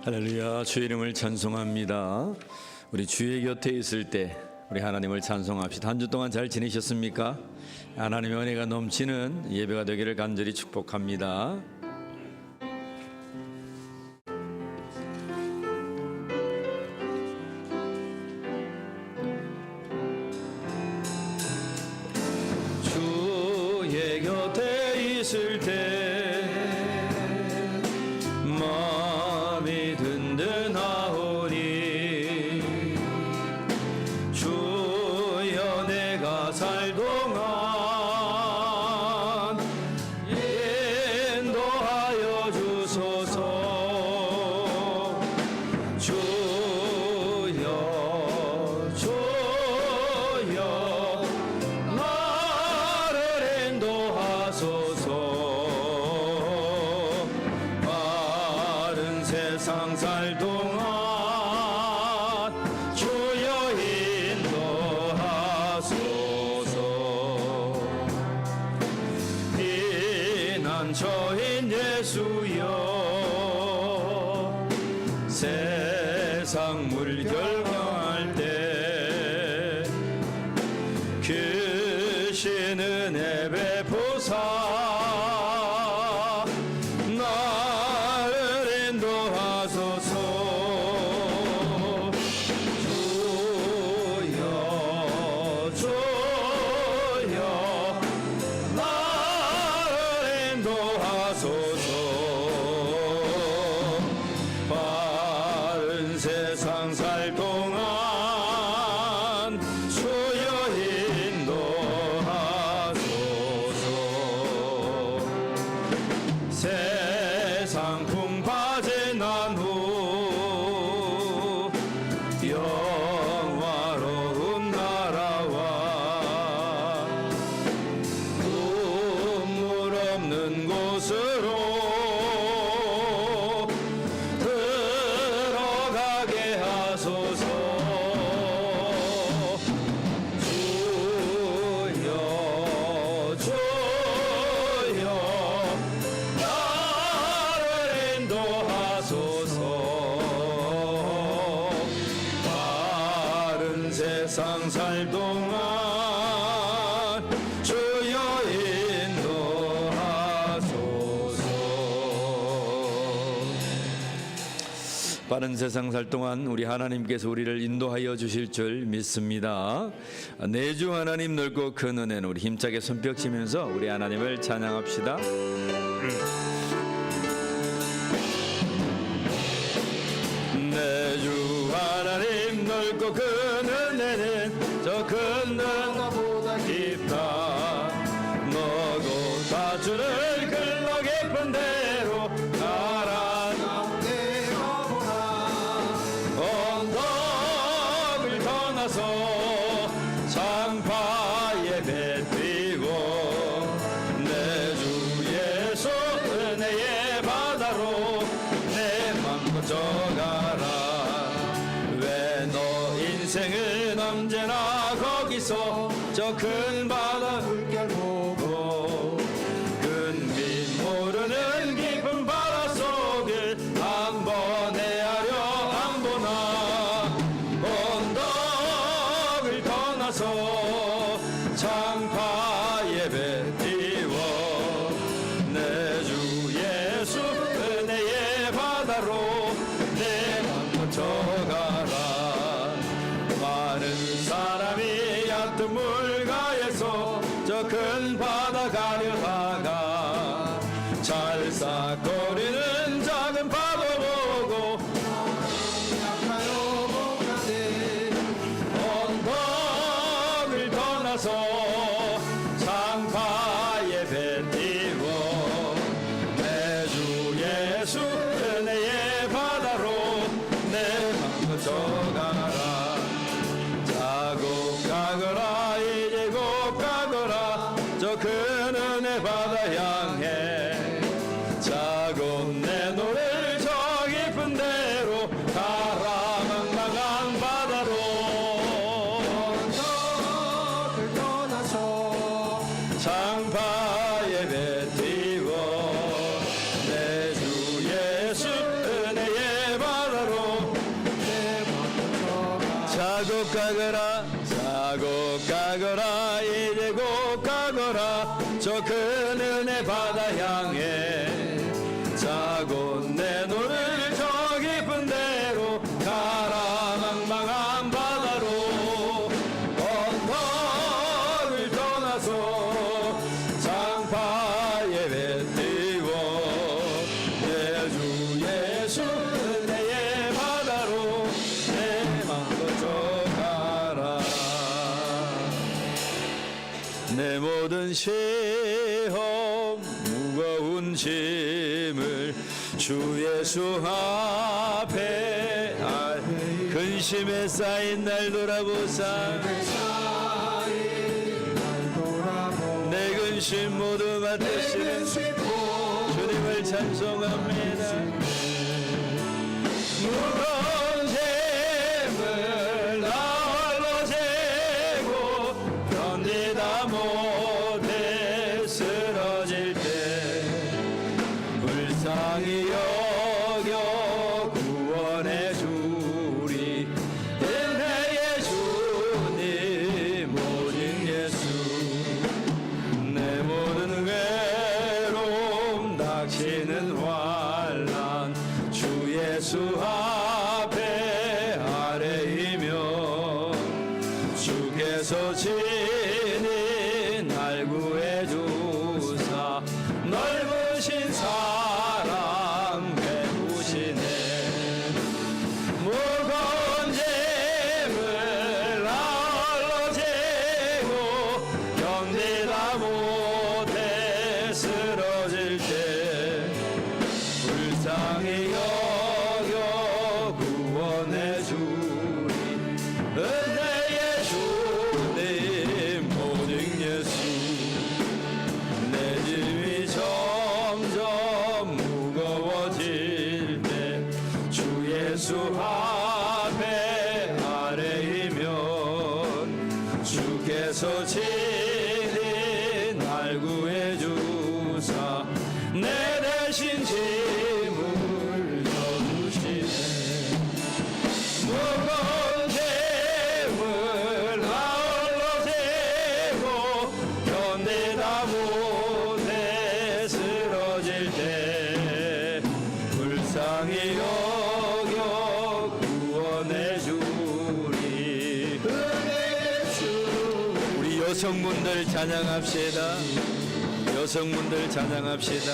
할렐루야, 주의 이름을 찬송합니다. 우리 주의 곁에 있을 때 우리 하나님을 찬송합시다. 한 주 동안 잘 지내셨습니까? 하나님의 은혜가 넘치는 예배가 되기를 간절히 축복합니다. 주의 곁에 있을 때 마음이 든든하오니 주여 내가 살 동안 인도하여 주소서. 주여 주여 나를 인도하소서. 세상 살 동안 주여 인도하소서. 피난처인 예수여 세상 물결 강할 때 크신 은혜 베푸사 세상 살 동안 주여 인도하소서. 세상 풍파제 난 후 영화로운 나라와 눈물 없는 곳으로 세상 살 동안 주여 인도하소서. 빠른 세상 살 동안 우리 하나님께서 우리를 인도하여 주실 줄 믿습니다. 내주 하나님 넓고 큰 은혜는 우리 힘차게 손뼉 치면서 우리 하나님을 찬양합시다. 내주 하나님 넓고 큰 은혜는 저 큰 나보다 깊다. 너고 다주를 글러 깊은 대로 날아가보라. 언덕을 떠나서 장파에 배 띄고 내 주 예수 은혜의 바다로 내 맘 걷져가라. 왜 너 인생은 언제나 거기서 저 큰 바다 물결 보고 근빛 모르는 깊은 바다 속을 한번 헤아려 안 보나. 언덕을 떠나서 장파에 배 띄워 내 주 예수 은혜의 바다로 내 맘 걷져가라. 많은 사람이 얕은 물가에서 저 큰 바다 가려다가 찰싹거리는 작은 파도 보고 언덕을 떠나서 장파에 배 띄워 내 주 예수 은혜의 바다로 내 맘 걷져가라. 가거라 이제 곧 가거라 저 큰 은혜 바다 향해 자고 내 노래를 저 깊은 데로 가라. 망망한 바다로 언덕을 떠나서 장파에 배 띄워 내 주 예수 은혜의 바다 가거라 자고 가거라 이제 곧 가거라 저 큰 은혜 바다 향해 자고 내 눈을 저 깊은 데로 가라 망망한 바다로 언덕을 떠나서 장파에 배 띄워 내 주 예수 은혜의 바다로 내 맘 젖어가라 내 모든 시험 무거운 짐을 주 예수 앞에 근심에 쌓인 날 돌아보사 내 근심 모두 맡으시는 주님을 찬송합니다 무거운 짐을 나홀로 지고 견디다 못해 쓰러질 때 불쌍히 여겨 구원해 주리 은혜의 주님 오직 예수 내 모든 외로움 닥치는 환난 주 예수 앞에 아뢰이며 주께서 친히 날 구해 주사 넓으신 사랑 베푸시네 무거운 짐을 홀로 지고 견디다 못해 쓰러질 때 불쌍히 여겨 구원해 주리 은혜의 주님 오직 예수 내 짐이 점점 무거워질 때 주 예수 앞에 아뢰이면 주께서 친히 날 구해 주사 내 대신 짐을 져주시네 무거운 짐을 홀로 지고 견디다 못해 쓰러질 때 불쌍히 여겨 구원해 주리 은혜의 주 우리 여성분들 찬양합시다 여성분들 찬양합시다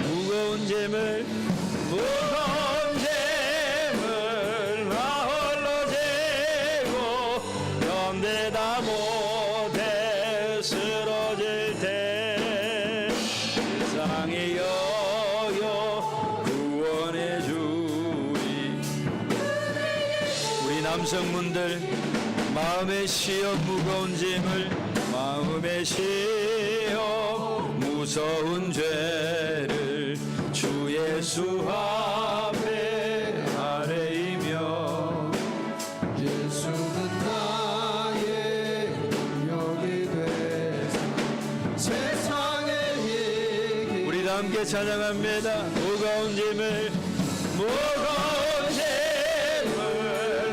무거운 짐을 나 홀로 지고 견디다 못해 쓰러질 때 불쌍히 여겨 구원해 주리 우리 남성분들 마음의 시험 무거운 짐을 마음의 시험 무서운 죄를 주 예수 앞에 아뢰이며 예수는 나의 능력이 되사 세상의 이기 우리 다 함께 찬양합니다 무거운 짐을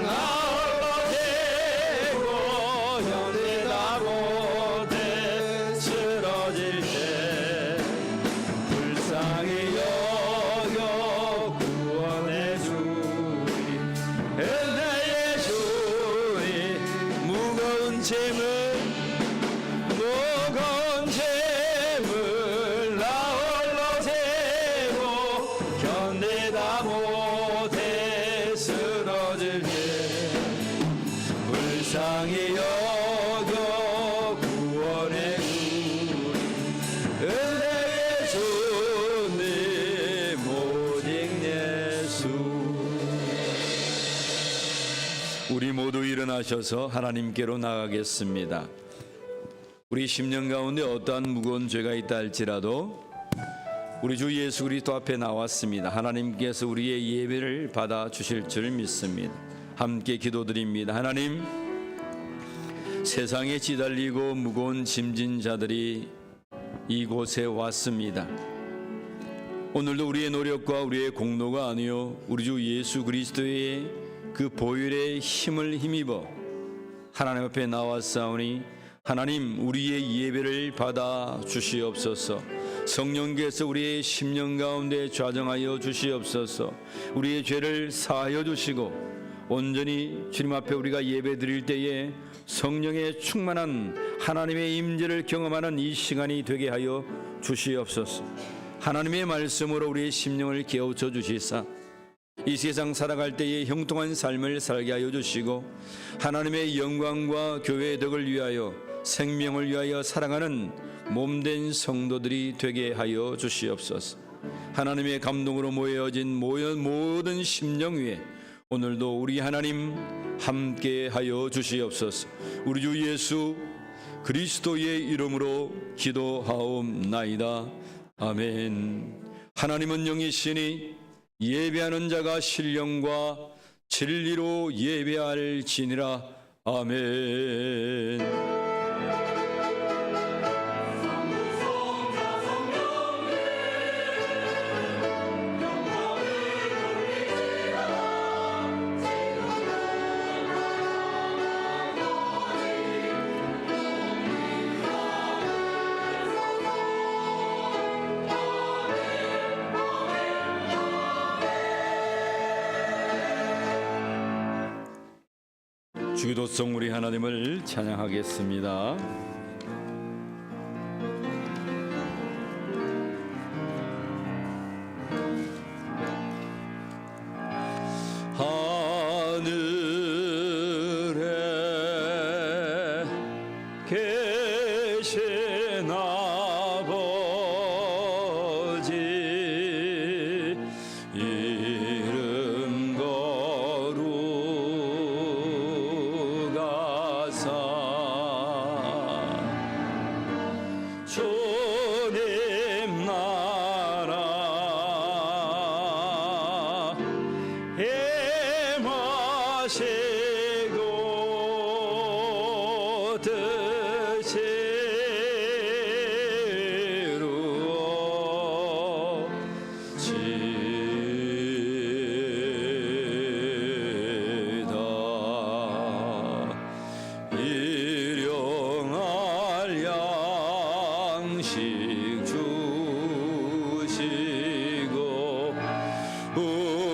나 홀로 지고 견디다 못해 쓰러질 때 불쌍히 여겨 구원해 주리 은혜의 주님 무거운 짐을 나 홀로 지고 견디다 못해 쓰러질 때 불쌍히 여겨 구원해 주리 은혜의 주님 오직 예수 우리 모두 일어나셔서 하나님께로 나가겠습니다. 우리 심령 가운데 어떠한 무거운 죄가 있다 할지라도 우리 주 예수 그리스도 앞에 나왔습니다. 하나님께서 우리의 예배를 받아 주실 줄 믿습니다. 함께 기도드립니다. 하나님, 세상에 시달리고 무거운 짐진 자들이 이곳에 왔습니다. 오늘도 우리의 노력과 우리의 공로가 아니요 우리 주 예수 그리스도의 그 보혈의 힘을 힘입어 하나님 앞에 나왔사오니 하나님, 우리의 예배를 받아 주시옵소서. 성령께서 우리의 심령 가운데 좌정하여 주시옵소서. 우리의 죄를 사하여 주시고 온전히 주님 앞에 우리가 예배 드릴 때에 성령의 충만한 하나님의 임재를 경험하는 이 시간이 되게 하여 주시옵소서. 하나님의 말씀으로 우리의 심령을 깨우쳐 주시사 이 세상 살아갈 때에 형통한 삶을 살게 하여 주시고 하나님의 영광과 교회의 덕을 위하여 생명을 위하여 살아가는 몸된 성도들이 되게 하여 주시옵소서. 하나님의 감동으로 모여진 모든 심령 위에 오늘도 우리 하나님 함께 하여 주시옵소서. 우리 주 예수 그리스도의 이름으로 기도하옵나이다. 아멘. 하나님은 영이시니 예배하는 자가 신령과 진리로 예배할지니라. 아멘. 주기도성 우리 하나님을 찬양하겠습니다. 하늘에 계신 아버지 이름 거룩하사 주님 나라 임하시고 뜻이 이루어지다. 일용할 양식 주시고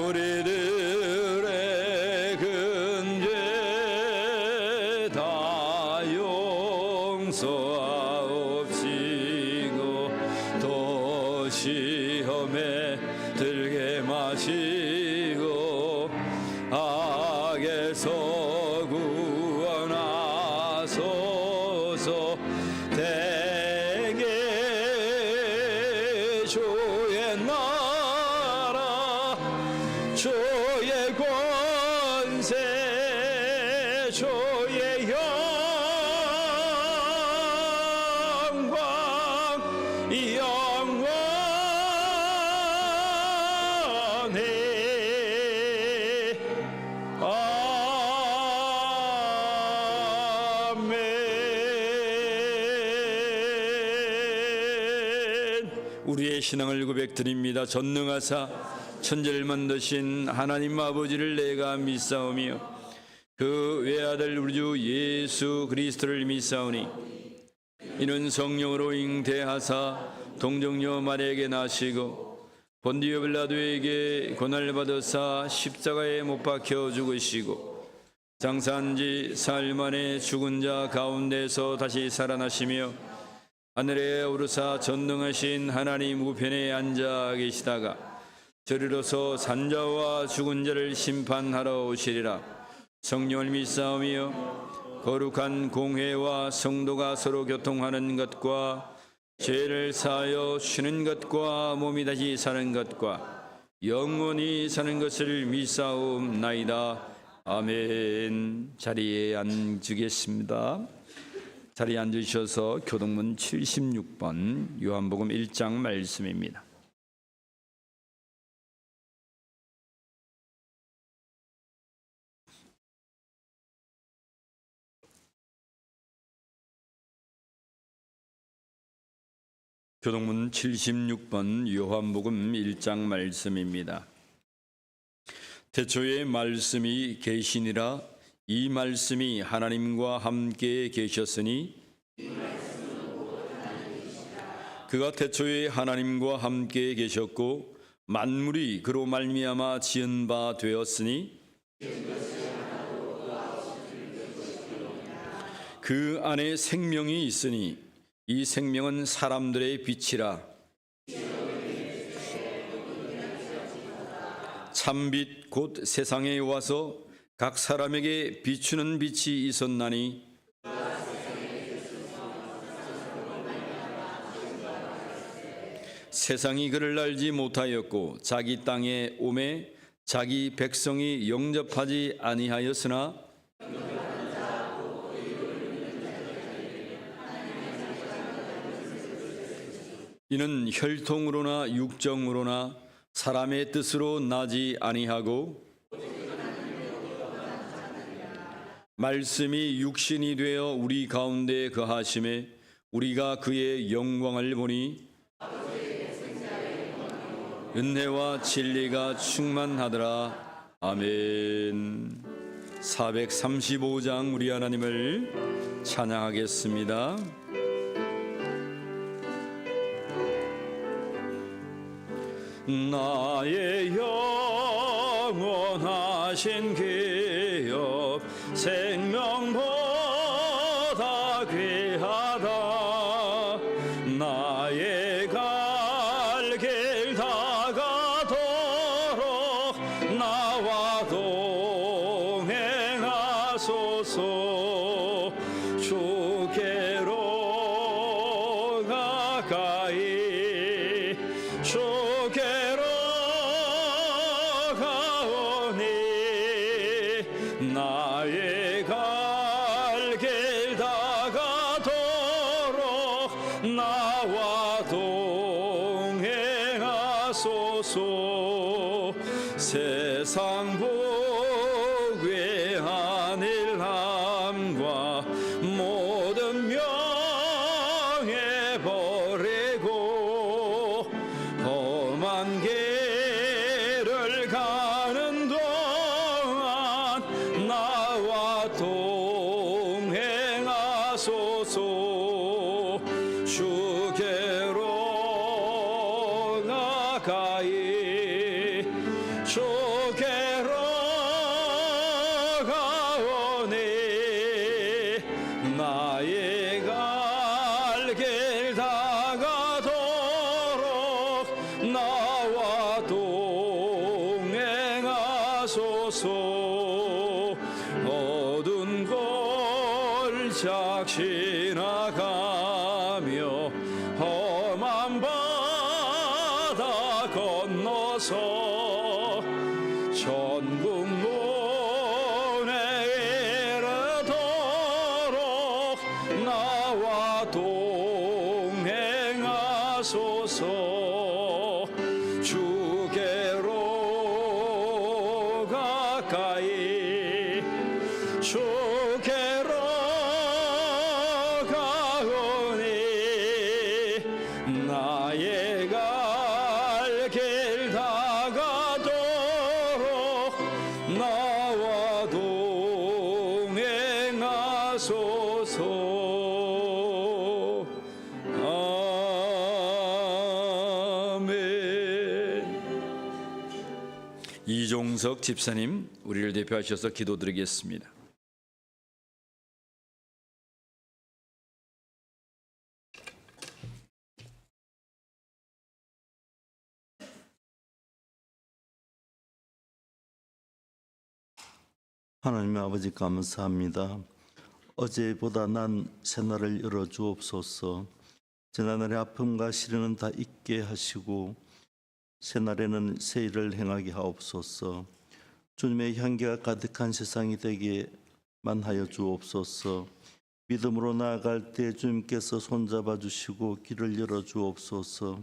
우리들의 근죄 다 용서하옵시고 또 시험에 들게 마시고 악에서 구원하소서. 대개 주의 나라 주의 권세 주의 영광 영원히 아멘. 우리의 신앙을 고백드립니다. 전능하사 천지를 만드신 하나님 아버지를 내가 믿사오며 그 외아들 우리 주 예수 그리스도를 믿사오니 이는 성령으로 잉태하사 동정녀 마리아에게 나시고 본디오 빌라도에게 고난을 받으사 십자가에 못 박혀 죽으시고 장사한 지 사흘 만에 죽은 자 가운데서 다시 살아나시며 하늘에 오르사 전능하신 하나님 우편에 앉아 계시다가 저리로서 산자와 죽은 자를 심판하러 오시리라. 성령을 믿사오며 거룩한 공회와 성도가 서로 교통하는 것과 죄를 사하여 쉬는 것과 몸이 다시 사는 것과 영원히 사는 것을 믿사옵나이다. 아멘. 자리에 앉으겠습니다. 자리에 앉으셔서 교동문 76번 요한복음 1장 말씀입니다. 교동문 76번 요한복음 1장 말씀입니다. 태초에 말씀이 계시니라. 이 말씀이 하나님과 함께 계셨으니 그가 태초에 하나님과 함께 계셨고 만물이 그로 말미암아 지은 바 되었으니 그 안에 생명이 있으니 이 생명은 사람들의 빛이라. 참빛 곧 세상에 와서 각 사람에게 비추는 빛이 있었나니 세상이 그를 알지 못하였고 자기 땅에 오매 자기 백성이 영접하지 아니하였으나 이는 혈통으로나 육정으로나 사람의 뜻으로 나지 아니하고 말씀이 육신이 되어 우리 가운데 거하심에 우리가 그의 영광을 보니 은혜와 진리가 충만하더라. 아멘. 435장 우리 하나님을 찬양하겠습니다. 나의 영원하신 기업 생명보다 귀하다. 나의 갈 길 다가도록 나와 동행하소서. 주께로 가까이 주께로 가오니 나의 갈 길 다가도록 나와 동행하소서. 세상 부귀한 일함과 모든 명예 버리고 험한 길을 가는 동안 나와 동행하소서. 주께로 가까이 주께로 가오니 나의 갈 길 다가도록 나와 동행하소서. 어두운 골짝 지나가며 험한 바다 건너서 천국 문에 이르도록 나와 동행하소서. 주께로 가까이 주께로 가오니 나의 갈 길 다가도록 나와 동행하소서. 아멘. 이종석 집사님, 우리를 대표하셔서 기도드리겠습니다. 하나님 아버지 감사합니다. 어제보다 난 새날을 열어주옵소서. 지난날의 아픔과 시련은 다 잊게 하시고 새날에는 새 일을 행하게 하옵소서. 주님의 향기가 가득한 세상이 되게만 하여 주옵소서. 믿음으로 나아갈 때 주님께서 손잡아 주시고 길을 열어 주옵소서.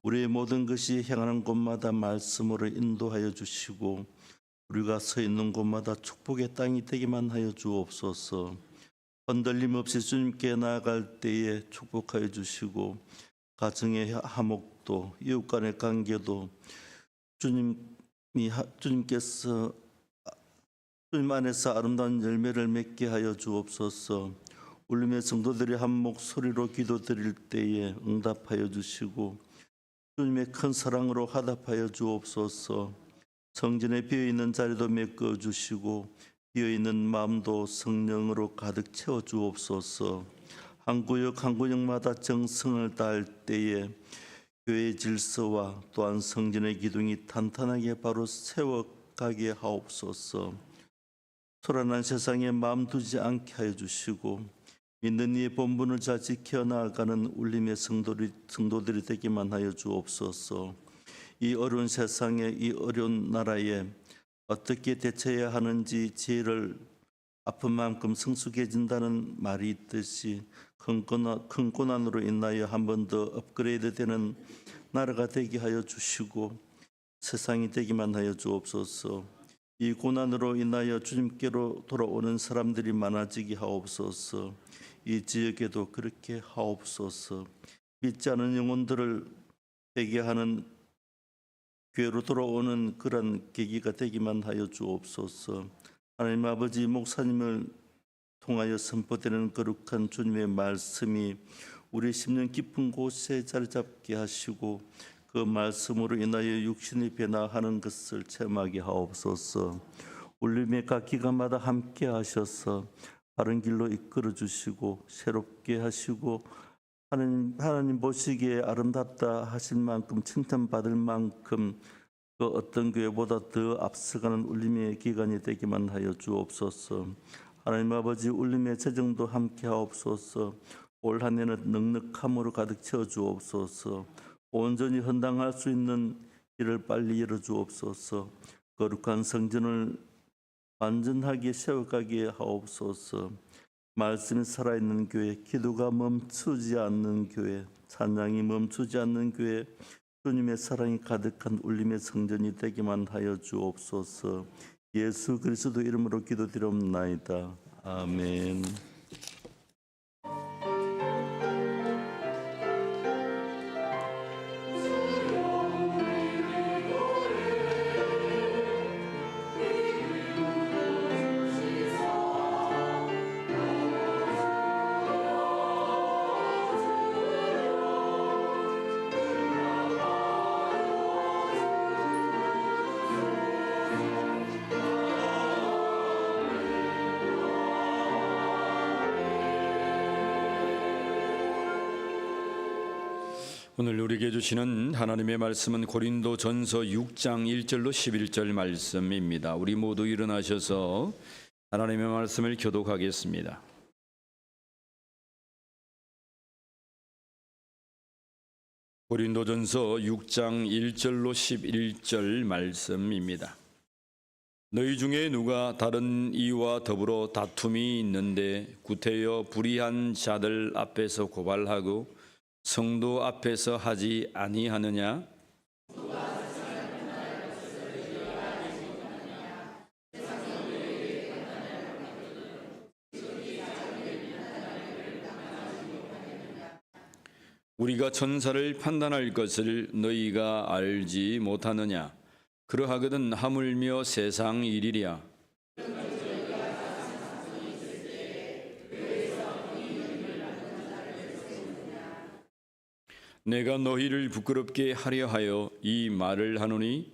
우리의 모든 것이 향하는 곳마다 말씀으로 인도하여 주시고 우리가 서 있는 곳마다 축복의 땅이 되기만 하여 주옵소서. 흔들림 없이 주님께 나아갈 때에 축복하여 주시고 가정의 화목도, 이웃 간의 관계도 주님께서 주님 안에서 아름다운 열매를 맺게 하여 주옵소서. 울림의 성도들이 한 목소리로 기도드릴 때에 응답하여 주시고 주님의 큰 사랑으로 화답하여 주옵소서. 성전에 비어있는 자리도 메꿔 주시고 비어있는 마음도 성령으로 가득 채워 주옵소서. 한 구역 한 구역마다 정성을 다할 때에 교회의 질서와 또한 성전의 기둥이 탄탄하게 바로 세워가게 하옵소서. 소란한 세상에 마음 두지 않게 하여 주시고 믿는 이의 본분을 잘 지켜나가는 울림의 성도들이 되기만 하여 주옵소서. 이 어려운 세상에, 이 어려운 나라에 어떻게 대처해야 하는지 지혜를 아픈 만큼 성숙해진다는 말이 있듯이 큰 고난으로 인하여 한 번 더 업그레이드 되는 나라가 되게 하여 주시고 세상이 되기만 하여 주옵소서. 이 고난으로 인하여 주님께로 돌아오는 사람들이 많아지게 하옵소서. 이 지역에도 그렇게 하옵소서. 믿지 않은 영혼들을 되게 하는 교회로 돌아오는 그런 계기가 되기만 하여 주옵소서. 하나님 아버지, 목사님을 통하여 선포되는 거룩한 주님의 말씀이 우리 심령 깊은 곳에 자리 잡게 하시고 그 말씀으로 인하여 육신이 변화하는 것을 체험하게 하옵소서. 울림의 각 기관마다 함께 하셔서 바른 길로 이끌어 주시고 새롭게 하시고 하나님 보시기에 아름답다 하실 만큼 칭찬받을 만큼 그 어떤 교회보다 더 앞서가는 울림의 기간이 되기만 하여 주옵소서. 하나님 아버지, 울림의 재정도 함께 하옵소서. 올 한 해는 넉넉함으로 가득 채워 주옵소서. 온전히 헌당할 수 있는 길을 빨리 열어 주옵소서. 거룩한 성전을 완전하게 세워가게 하옵소서. 말씀이 살아있는 교회, 기도가 멈추지 않는 교회, 찬양이 멈추지 않는 교회, 주님의 사랑이 가득한 울림의 성전이 되기만 하여 주옵소서. 예수 그리스도 이름으로 기도드리옵나이다. 아멘. 오늘 우리에게 주시는 하나님의 말씀은 고린도전서 6장 1절로 11절 말씀입니다. 우리 모두 일어나셔서 하나님의 말씀을 교독하겠습니다. 고린도전서 6장 1절로 11절 말씀입니다. 너희 중에 누가 다른 이와 더불어 다툼이 있는데 구태여 불의한 자들 앞에서 고발하고 성도 앞에서 하지 아니하느냐? 우리가 천사를 판단할 것을 너희가 알지 못하느냐? 그러하거든 하물며 세상 일이랴. 내가 너희를 부끄럽게 하려 하여 이 말을 하노니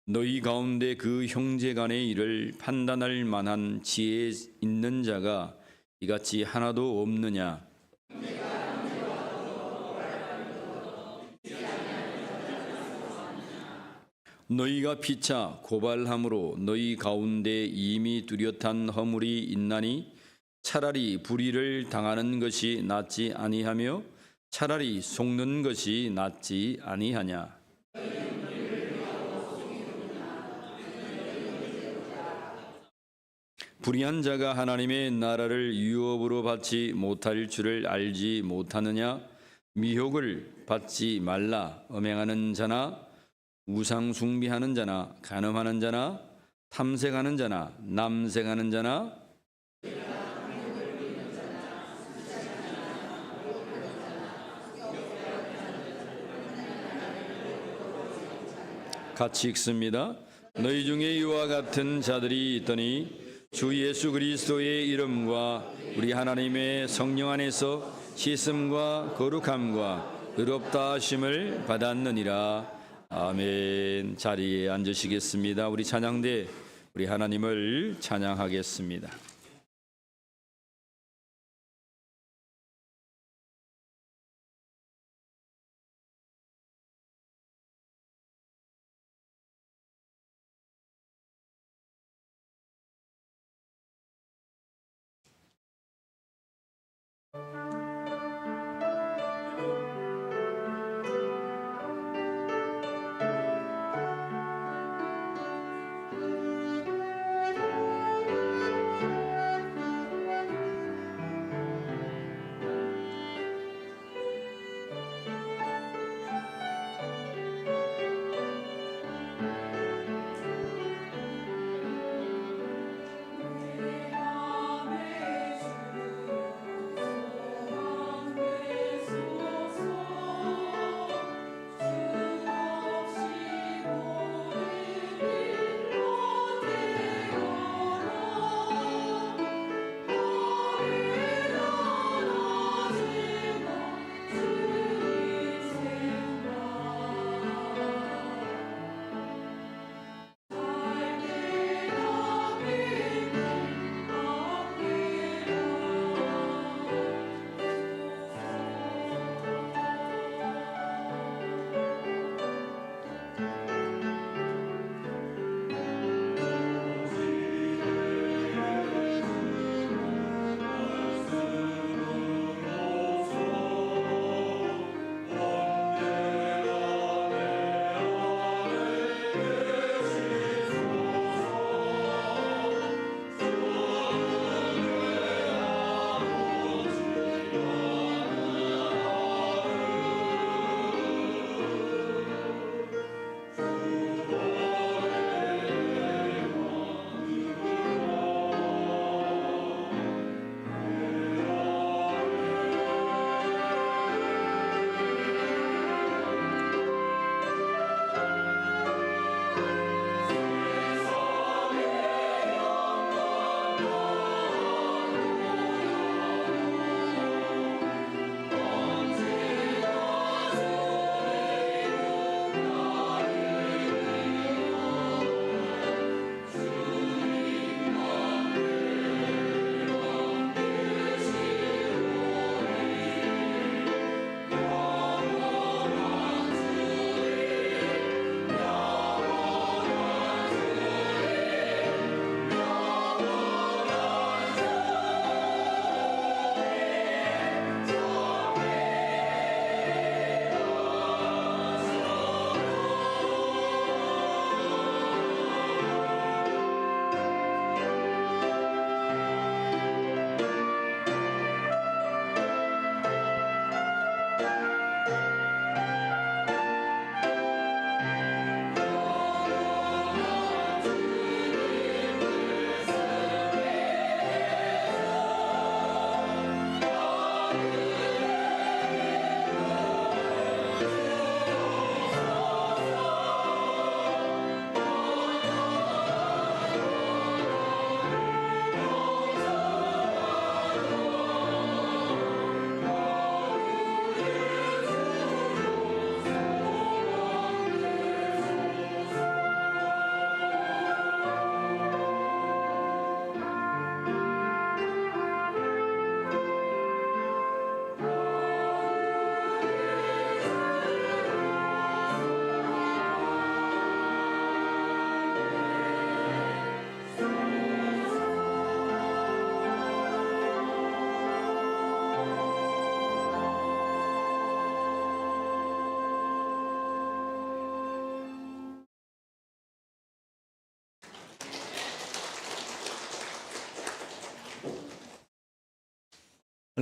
너희 가운데 그 형제간의 일을 판단할 만한 지혜 있는 자가 이같이 하나도 없느냐? 너희가 피차 고발함으로 너희 가운데 이미 뚜렷한 허물이 있나니 차라리 불의를 당하는 것이 낫지 아니하며 차라리 속는 것이 낫지 아니하냐. 불의한 자가 하나님의 나라를 유업으로 받지 못할 줄을 알지 못하느냐. 미혹을 받지 말라. 음행하는 자나 우상 숭배하는 자나 간음하는 자나 탐색하는 자나 남색하는 자나 같이 읽습니다. 너희 중에 이와 같은 자들이 있더니 주 예수 그리스도의 이름과 우리 하나님의 성령 안에서 씻음과 거룩함과 의롭다 하심을 받았느니라. 아멘. 자리에 앉으시겠습니다. 우리 찬양대 우리 하나님을 찬양하겠습니다.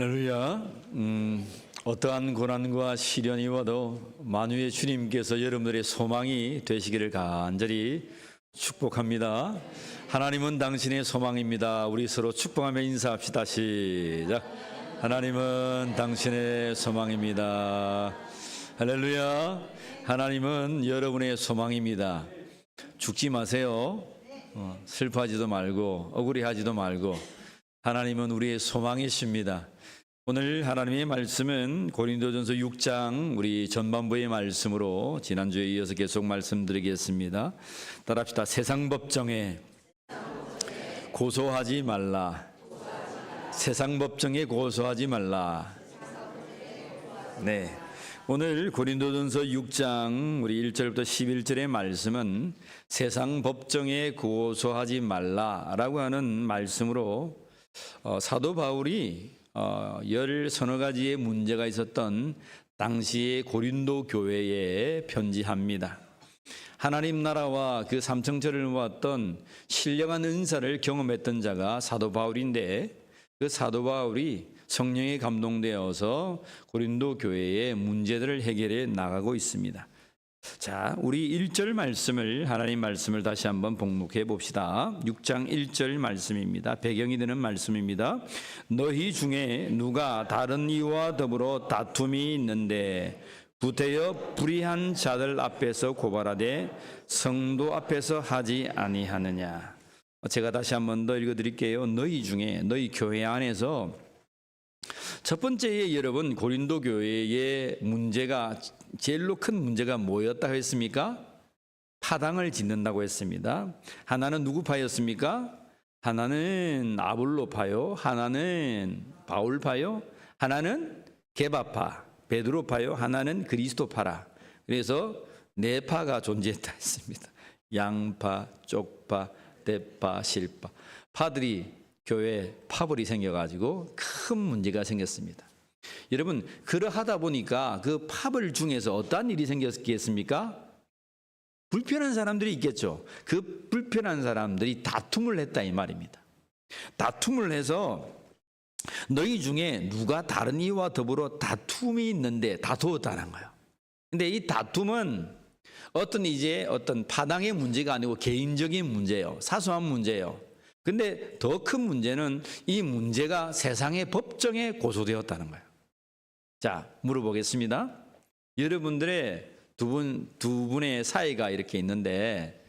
할렐루야. 어떠한 고난과 시련이 와도 만유의 주님께서 여러분들의 소망이 되시기를 간절히 축복합니다. 하나님은 당신의 소망입니다. 우리 서로 축복하며 인사합시다. 시작. 하나님은 당신의 소망입니다. 할렐루야. 하나님은 여러분의 소망입니다. 죽지 마세요. 슬퍼하지도 말고 억울해하지도 말고 하나님은 우리의 소망이십니다. 오늘 하나님의 말씀은 고린도전서 6장 우리 전반부의 말씀으로 지난주에 이어서 계속 말씀드리겠습니다. 따라합시다. 세상 법정에 고소하지 말라. 세상 법정에 고소하지 말라. 네. 오늘 고린도전서 6장 우리 1절부터 11절의 말씀은 세상 법정에 고소하지 말라라고 하는 말씀으로 사도 바울이 10서너 가지의 문제가 있었던 당시의 고린도 교회에 편지합니다. 하나님 나라와 그 삼층천을 모았던 신령한 은사를 경험했던 자가 사도 바울인데 그 사도 바울이 성령에 감동되어서 고린도 교회의 문제들을 해결해 나가고 있습니다. 자, 우리 1절 말씀을 하나님 말씀을 다시 한번 복록해 봅시다. 6장 1절 말씀입니다. 배경이 되는 말씀입니다. 너희 중에 누가 다른 이와 더불어 다툼이 있는데 구태여 불의한 자들 앞에서 고발하되 성도 앞에서 하지 아니하느냐. 제가 다시 한번 더 읽어드릴게요. 너희 중에 너희 교회 안에서 첫 번째에 여러분 고린도 교회의 문제가 제일로 큰 문제가 뭐였다고 했습니까? 파당을 짓는다고 했습니다. 하나는 누구 파였습니까? 하나는 아볼로파요, 하나는 바울파요, 하나는 게바파, 베드로파요, 하나는 그리스도파라. 그래서 네 파가 존재했다 했습니다. 양파, 쪽파, 대파, 실파. 파들이 교회에 파벌이 생겨가지고 큰 문제가 생겼습니다. 여러분, 그러하다 보니까 그 파벌 중에서 어떠한 일이 생겼겠습니까? 불편한 사람들이 있겠죠. 그 불편한 사람들이 다툼을 했다 이 말입니다. 다툼을 해서 너희 중에 누가 다른 이와 더불어 다툼이 있는데 다투었다는 거예요. 근데 이 다툼은 어떤 파당의 문제가 아니고 개인적인 문제예요. 사소한 문제예요. 근데 더 큰 문제는 이 문제가 세상의 법정에 고소되었다는 거예요. 자, 물어보겠습니다. 여러분들의 두 분의 사이가 이렇게 있는데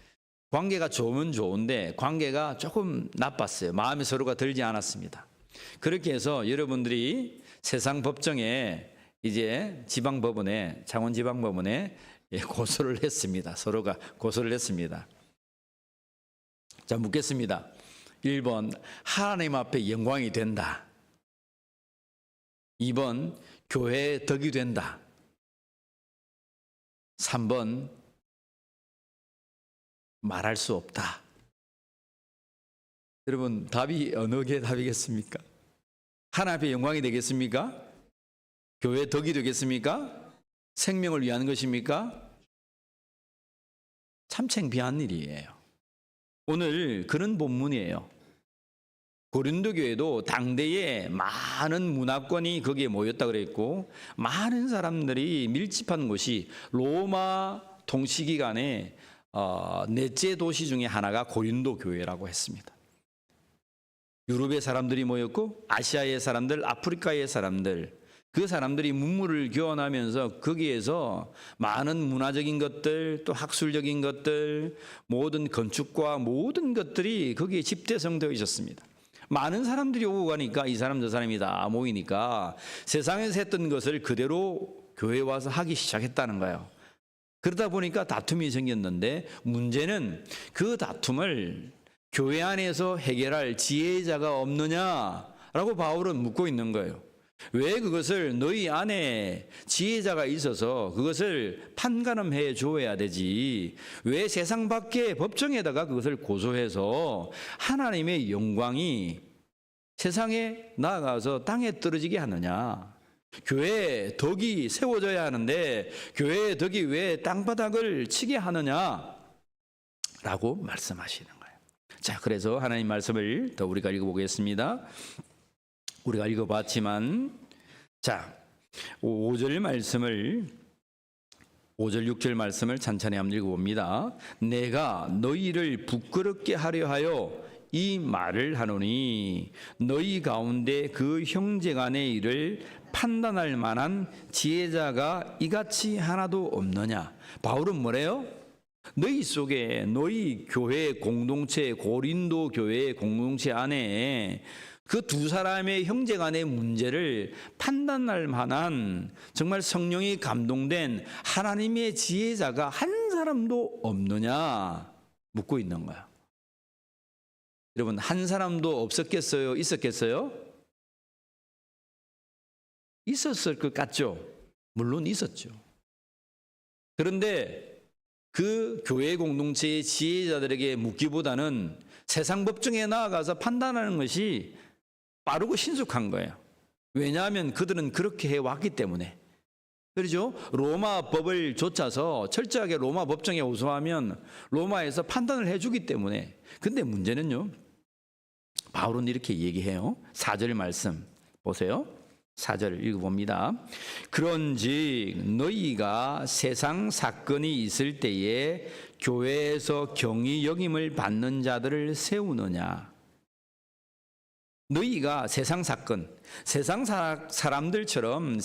관계가 좋으면 좋은데 관계가 조금 나빴어요. 마음에 서로가 들지 않았습니다. 그렇게 해서 여러분들이 세상 법정에 이제 지방법원에 창원지방법원에 고소를 했습니다. 서로가 고소를 했습니다. 자, 묻겠습니다. 1번 하나님 앞에 영광이 된다. 2번 교회의 덕이 된다. 3번 말할 수 없다. 여러분, 답이 어느 게 답이겠습니까? 하나님 앞에 영광이 되겠습니까? 교회의 덕이 되겠습니까? 생명을 위한 것입니까? 참 창피한 일이에요. 오늘 그런 본문이에요. 고린도 교회도 당대에 많은 문화권이 거기에 모였다고 그랬고 많은 사람들이 밀집한 곳이 로마 통치기간에 넷째 도시 중에 하나가 고린도 교회라고 했습니다. 유럽의 사람들이 모였고 아시아의 사람들, 아프리카의 사람들, 그 사람들이 문물을 교환하면서 거기에서 많은 문화적인 것들, 또 학술적인 것들, 모든 건축과 모든 것들이 거기에 집대성되어 있었습니다. 많은 사람들이 오고 가니까 이 사람 저 사람이 다 모이니까 세상에서 했던 것을 그대로 교회에 와서 하기 시작했다는 거예요. 그러다 보니까 다툼이 생겼는데 문제는 그 다툼을 교회 안에서 해결할 지혜자가 없느냐라고 바울은 묻고 있는 거예요. 왜 그것을 너희 안에 지혜자가 있어서 그것을 판가름해 줘야 되지, 왜 세상 밖의 법정에다가 그것을 고소해서 하나님의 영광이 세상에 나아가서 땅에 떨어지게 하느냐. 교회에 덕이 세워져야 하는데 교회의 덕이 왜 땅바닥을 치게 하느냐 라고 말씀하시는 거예요. 자, 그래서 하나님 말씀을 더 우리가 읽어보겠습니다. 우리가 읽어봤지만, 자, 5절 말씀을 5절 6절 말씀을 찬찬히 한번 읽어봅니다. 내가 너희를 부끄럽게 하려 하여 이 말을 하노니 너희 가운데 그 형제간의 일을 판단할 만한 지혜자가 이같이 하나도 없느냐. 바울은 뭐래요? 너희 속에 너희 교회 공동체, 고린도 교회 공동체 안에 그 두 사람의 형제 간의 문제를 판단할 만한 정말 성령이 감동된 하나님의 지혜자가 한 사람도 없느냐 묻고 있는 거야. 여러분, 한 사람도 없었겠어요? 있었겠어요? 있었을 것 같죠? 물론 있었죠. 그런데 그 교회 공동체의 지혜자들에게 묻기보다는 세상 법정에 나아가서 판단하는 것이 빠르고 신속한 거예요. 왜냐하면 그들은 그렇게 해왔기 때문에. 그렇죠? 로마 법을 좇아서 철저하게 로마 법정에 호소하면 로마에서 판단을 해주기 때문에. 근데 문제는요, 바울은 이렇게 얘기해요. 4절 말씀 보세요. 4절 읽어봅니다. 그런즉 너희가 세상 사건이 있을 때에 교회에서 경히 여김을 받는 자들을 세우느냐. 너희가 세상 사건, 세상 사람들처럼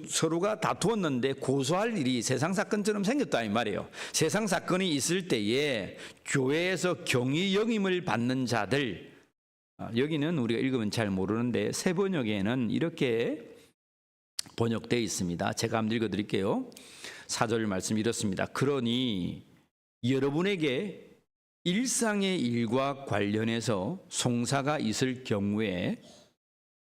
서로가 다투었는데 고소할 일이 세상 사건처럼 생겼다 이 말이에요. 세상 사건이 있을 때에 교회에서 경히 여김을 받는 자들, 여기는 우리가 읽으면 잘 모르는데 새 번역에는 이렇게 번역되어 있습니다. 제가 한번 읽어드릴게요. 4절 말씀 이렇습니다. 그러니 여러분에게 일상의 일과 관련해서 송사가 있을 경우에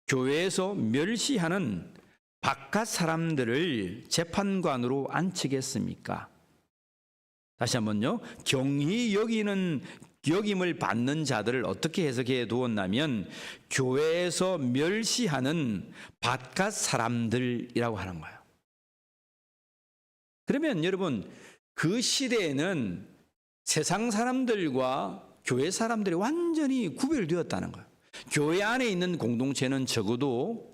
교회에서 멸시하는 바깥 사람들을 재판관으로 앉히겠습니까? 다시 한번요. 경히 여김을 받는 자들을 어떻게 해석해 두었냐면 교회에서 멸시하는 바깥 사람들이라고 하는 거예요. 그러면 여러분, 그 시대에는 세상 사람들과 교회 사람들이 완전히 구별되었다는 거예요. 교회 안에 있는 공동체는 적어도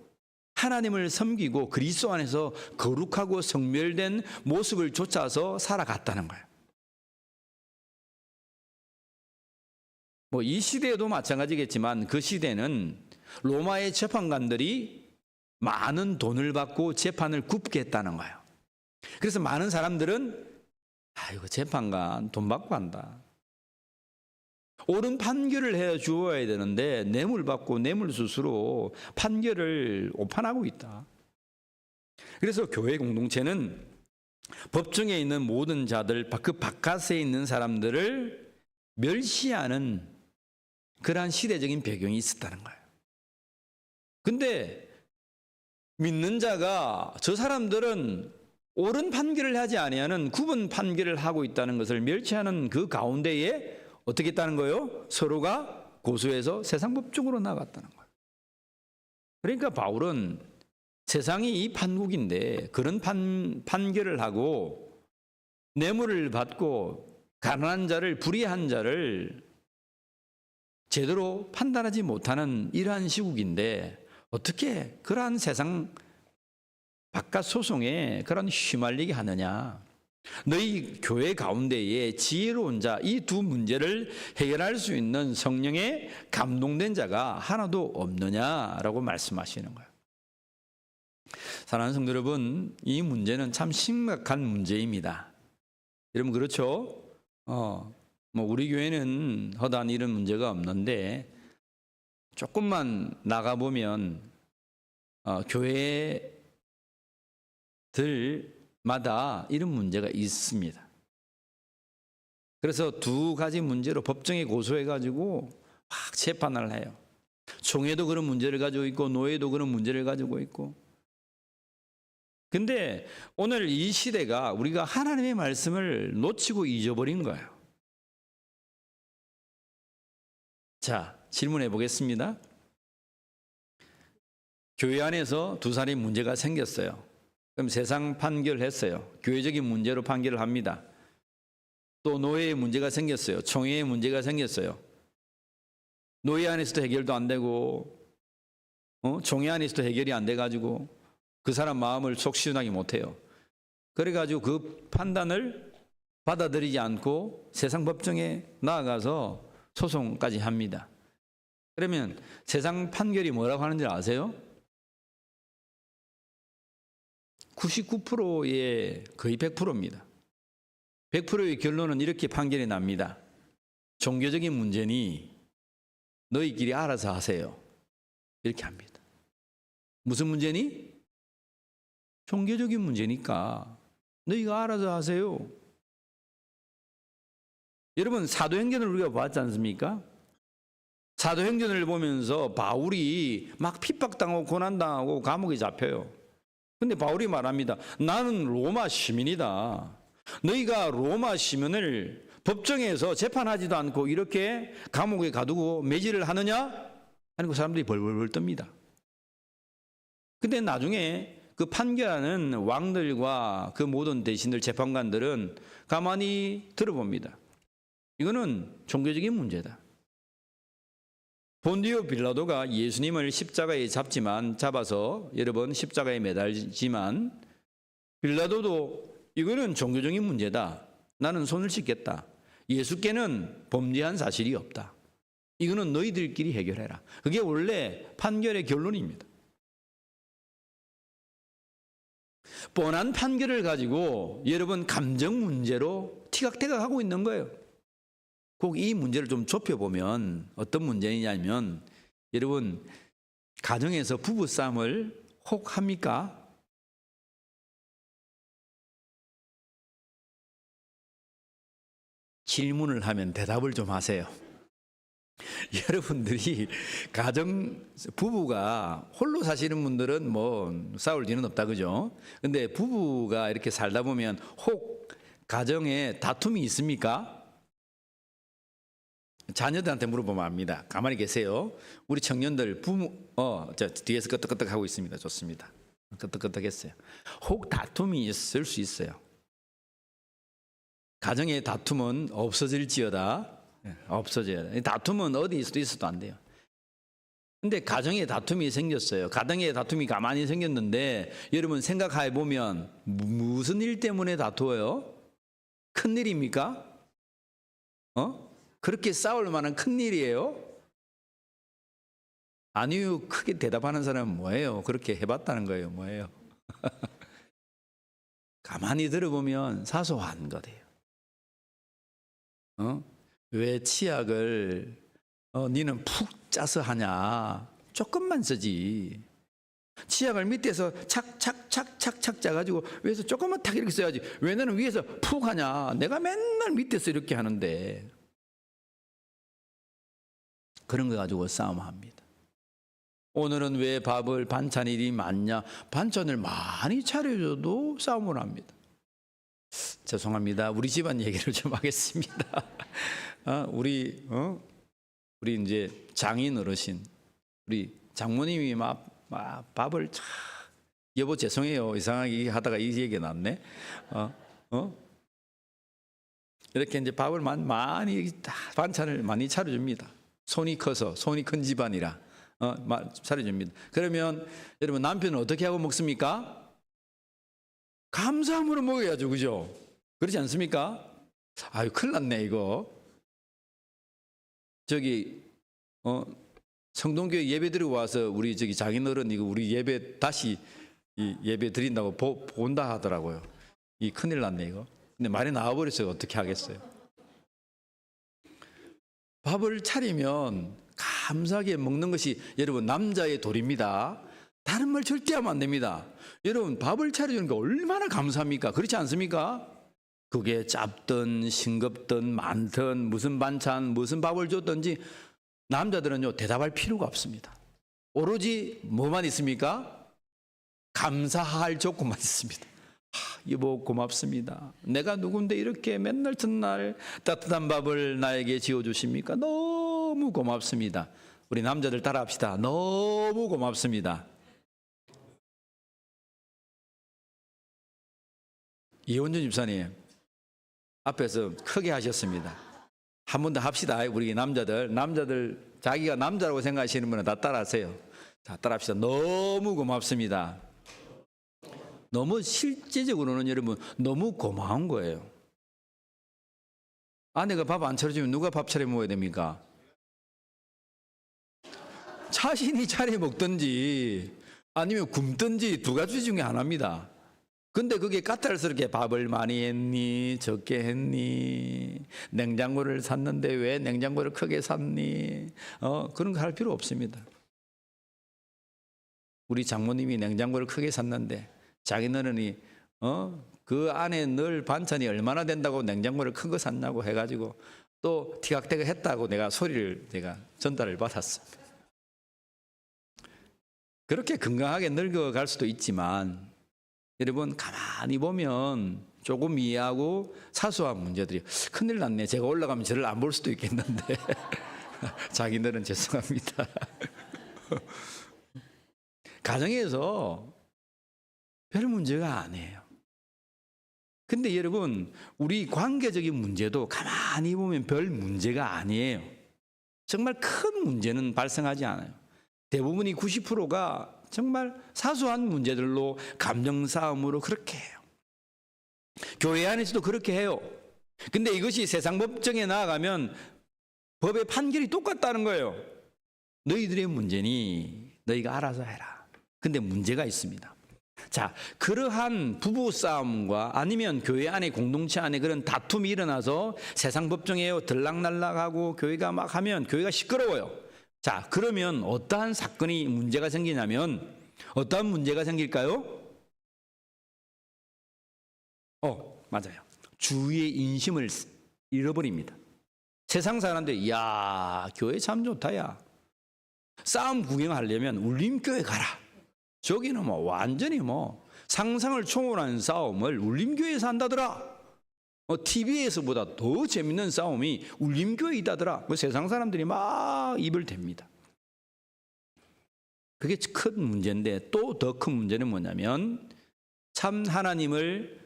하나님을 섬기고 그리스도 안에서 거룩하고 성멸된 모습을 좇아서 살아갔다는 거예요. 뭐 이 시대에도 마찬가지겠지만 그 시대는 로마의 재판관들이 많은 돈을 받고 재판을 굽게 했다는 거예요. 그래서 많은 사람들은 아이고 재판관 돈 받고 한다. 옳은 판결을 해 주어야 되는데 뇌물 받고 뇌물수수로 판결을 오판하고 있다. 그래서 교회 공동체는 법정에 있는 모든 자들, 그 바깥에 있는 사람들을 멸시하는 그러한 시대적인 배경이 있었다는 거예요. 근데 믿는 자가 저 사람들은 옳은 판결을 하지 아니하는 구분 판결을 하고 있다는 것을 멸시하는 그 가운데에 어떻게 했다는 거예요? 서로가 고소해서 세상 법정으로 나갔다는 거예요. 그러니까 바울은 세상이 이 판국인데 그런 판결을 하고 뇌물을 받고 가난한 자를, 불의한 자를 제대로 판단하지 못하는 이러한 시국인데 어떻게 그러한 세상 바깥 소송에 그런 휘말리게 하느냐. 너희 교회 가운데에 지혜로운 자, 이 두 문제를 해결할 수 있는 성령의 감동된 자가 하나도 없느냐라고 말씀하시는 거예요. 사랑하는 성도 여러분, 이 문제는 참 심각한 문제입니다. 여러분 그렇죠? 뭐 우리 교회는 허다한 이런 문제가 없는데 조금만 나가보면 교회들마다 이런 문제가 있습니다. 그래서 두 가지 문제로 법정에 고소해가지고 막 재판을 해요. 총회도 그런 문제를 가지고 있고 노예도 그런 문제를 가지고 있고. 근데 오늘 이 시대가 우리가 하나님의 말씀을 놓치고 잊어버린 거예요. 자, 질문해 보겠습니다. 교회 안에서 두 사람이 문제가 생겼어요. 그럼 세상 판결했어요. 교회적인 문제로 판결을 합니다. 또 노예의 문제가 생겼어요. 총회의 문제가 생겼어요. 노예 안에서도 해결도 안 되고 총회 안에서도 해결이 안 돼가지고 그 사람 마음을 속 시원하게 못해요. 그래가지고 그 판단을 받아들이지 않고 세상 법정에 나아가서 소송까지 합니다. 그러면 세상 판결이 뭐라고 하는지 아세요? 99%의 거의 100%입니다. 100%의 결론은 이렇게 판결이 납니다. 종교적인 문제니 너희끼리 알아서 하세요. 이렇게 합니다. 무슨 문제니? 종교적인 문제니까 너희가 알아서 하세요. 여러분, 사도행전을 우리가 봤지 않습니까? 사도행전을 보면서 바울이 막 핍박당하고 고난당하고 감옥에 잡혀요. 근데 바울이 말합니다. 나는 로마 시민이다. 너희가 로마 시민을 법정에서 재판하지도 않고 이렇게 감옥에 가두고 매질을 하느냐? 하는 사람들이 벌벌벌 떱니다. 근데 나중에 그 판결하는 왕들과 그 모든 대신들, 재판관들은 가만히 들어봅니다. 이거는 종교적인 문제다. 본디오 빌라도가 예수님을 십자가에 잡아서 여러 번 십자가에 매달지만 빌라도도 이거는 종교적인 문제다. 나는 손을 씻겠다. 예수께는 범죄한 사실이 없다. 이거는 너희들끼리 해결해라. 그게 원래 판결의 결론입니다. 뻔한 판결을 가지고 여러분 감정 문제로 티각태각하고 있는 거예요. 꼭 이 문제를 좀 좁혀보면 어떤 문제냐면 여러분 가정에서 부부싸움을 혹 합니까? 질문을 하면 대답을 좀 하세요. 여러분들이 부부가 홀로 사시는 분들은 뭐 싸울 일은 없다, 그죠? 근데 부부가 이렇게 살다 보면 혹 가정에 다툼이 있습니까? 자녀들한테 물어보면 압니다. 가만히 계세요. 우리 청년들 저 뒤에서 끄떡끄떡 하고 있습니다. 좋습니다. 끄떡끄떡 했어요. 혹 다툼이 있을 수 있어요. 가정의 다툼은 없어질지어다. 없어져야 돼. 다툼은 어디 있어도 안 돼요. 근데 가정에 다툼이 생겼어요. 가정에 다툼이 가만히 생겼는데 여러분 생각해 보면 무슨 일 때문에 다투어요? 큰 일입니까? 그렇게 싸울 만한 큰 일이에요? 아니요. 크게 대답하는 사람은 뭐예요? 그렇게 해봤다는 거예요. 뭐예요? 가만히 들어보면 사소한 거예요. 왜 치약을 니는 푹 짜서 하냐? 조금만 쓰지. 치약을 밑에서 착착착착착 짜가지고 위에서 조금만 탁 이렇게 써야지. 왜 너는 위에서 푹 하냐? 내가 맨날 밑에서 이렇게 하는데. 그런 거 가지고 싸움합니다. 오늘은 왜 반찬일이 많냐? 반찬을 많이 차려줘도 싸움을 합니다. 죄송합니다. 우리 집안 얘기를 좀 하겠습니다. 우리 이제 장인 어르신, 우리 장모님이 막 밥을 여보 죄송해요. 이상하게 하다가 이 얘기가 났네. 이렇게 이제 밥을 많이 반찬을 많이 차려줍니다. 손이 커서 손이 큰 집안이라 차려줍니다. 그러면 여러분 남편은 어떻게 하고 먹습니까? 감사함으로 먹어야죠, 그죠? 그렇지 않습니까? 아유, 큰일 났네, 이거. 성동교회 예배 드리고 와서 우리 장인어른 이거 우리 예배 다시 예배 드린다고 본다 하더라고요. 이 큰일 났네, 이거. 근데 말이 나와버렸어요. 어떻게 하겠어요? 밥을 차리면 감사하게 먹는 것이 여러분 남자의 도리입니다. 다른 말 절대 하면 안 됩니다. 여러분 밥을 차려주는 게 얼마나 감사합니까? 그렇지 않습니까? 그게 짭든 싱겁든 많든 무슨 반찬 무슨 밥을 줬든지 남자들은요 대답할 필요가 없습니다. 오로지 뭐만 있습니까? 감사할 조건만 있습니다. 여보 고맙습니다. 내가 누군데 이렇게 맨날 첫날 따뜻한 밥을 나에게 지어주십니까? 너무 고맙습니다. 우리 남자들 따라합시다. 너무 고맙습니다. 이원준 집사님 앞에서 크게 하셨습니다. 한 번 더 합시다. 우리 남자들 자기가 남자라고 생각하시는 분은 다 따라하세요. 자, 따라합시다. 너무 고맙습니다. 너무 실제적으로는 여러분 너무 고마운 거예요. 아내가 밥 안 차려주면 누가 밥 차려 먹어야 됩니까? 자신이 차려 먹든지 아니면 굶든지 두 가지 중에 하나입니다. 근데 그게 까탈스럽게 밥을 많이 했니? 적게 했니? 냉장고를 샀는데 왜 냉장고를 크게 샀니? 그런 거 할 필요 없습니다. 우리 장모님이 냉장고를 크게 샀는데 자기네는 그 안에 넣을 반찬이 얼마나 된다고 냉장고를 큰 거 샀냐고 해가지고 또 티격태격 했다고 내가 소리를 제가 전달을 받았습니다. 그렇게 건강하게 늙어갈 수도 있지만 여러분 가만히 보면 조금 이해하고 사소한 문제들이 큰일 났네. 제가 올라가면 저를 안 볼 수도 있겠는데 자기들은 죄송합니다. 가정에서 별 문제가 아니에요. 근데 여러분 우리 관계적인 문제도 가만히 보면 별 문제가 아니에요. 정말 큰 문제는 발생하지 않아요. 대부분이 90%가 정말 사소한 문제들로 감정 싸움으로 그렇게 해요. 교회 안에서도 그렇게 해요. 근데 이것이 세상 법정에 나아가면 법의 판결이 똑같다는 거예요. 너희들의 문제니 너희가 알아서 해라. 근데 문제가 있습니다. 자, 그러한 부부 싸움과 아니면 교회 안에 공동체 안에 그런 다툼이 일어나서 세상 법정에 들락날락하고 교회가 막 하면 교회가 시끄러워요. 자, 그러면 어떠한 사건이 문제가 생기냐면 어떠한 문제가 생길까요? 맞아요. 주위의 인심을 잃어버립니다. 세상 사람들이 야, 교회 참 좋다 야. 싸움 구경하려면 울림교회 가라. 저기는 뭐 완전히 뭐 상상을 초월한 싸움을 울림교회에서 한다더라. TV에서보다 더 재밌는 싸움이 울림교회에 있다더라. 세상 사람들이 막 입을 댑니다. 그게 큰 문제인데 또 더 큰 문제는 뭐냐면 참 하나님을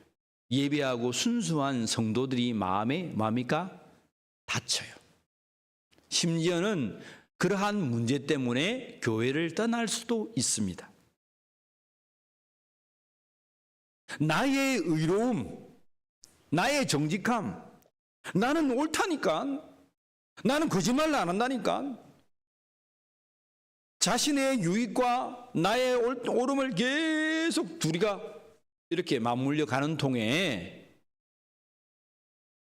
예배하고 순수한 성도들이 마음에 뭡니까? 다쳐요. 심지어는 그러한 문제 때문에 교회를 떠날 수도 있습니다. 나의 의로움, 나의 정직함, 나는 옳다니까, 나는 거짓말을 안 한다니까, 자신의 유익과 나의 옳음을 계속 둘이가 이렇게 맞물려 가는 통에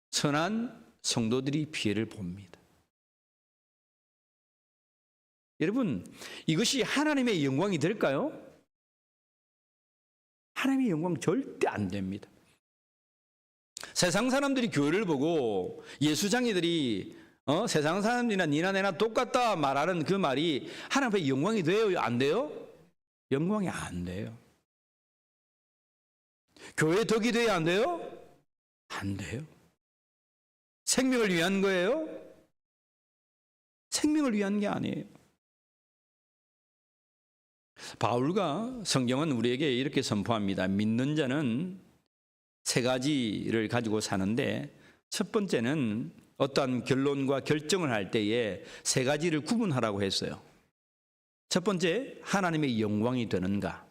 선한 성도들이 피해를 봅니다. 여러분, 이것이 하나님의 영광이 될까요? 하나님의 영광 절대 안 됩니다. 세상 사람들이 교회를 보고 예수장이들이 세상 사람들이나 니나 내나 똑같다 말하는 그 말이 하나님 앞에 영광이 돼요? 안 돼요? 영광이 안 돼요. 교회 덕이 돼야 안 돼요? 안 돼요. 생명을 위한 거예요? 생명을 위한 게 아니에요. 바울과 성경은 우리에게 이렇게 선포합니다. 믿는 자는 세 가지를 가지고 사는데 첫 번째는 어떠한 결론과 결정을 할 때에 세 가지를 구분하라고 했어요. 첫 번째, 하나님의 영광이 되는가.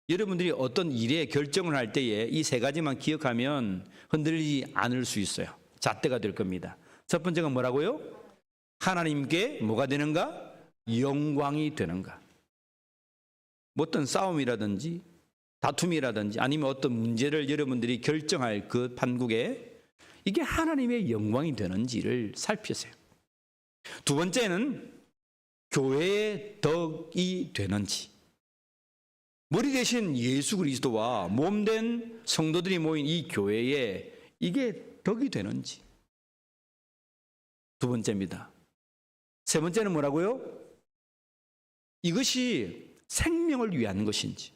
여러분들이 어떤 일에 결정을 할 때에 이 세 가지만 기억하면 흔들리지 않을 수 있어요. 잣대가 될 겁니다. 첫 번째가 뭐라고요? 하나님께 뭐가 되는가? 영광이 되는가. 어떤 싸움이라든지 다툼이라든지 아니면 어떤 문제를 여러분들이 결정할 그 판국에 이게 하나님의 영광이 되는지를 살피세요. 두 번째는 교회의 덕이 되는지, 머리 대신 예수 그리스도와 몸된 성도들이 모인 이 교회에 이게 덕이 되는지. 두 번째입니다. 세 번째는 뭐라고요? 이것이 생명을 위한 것인지,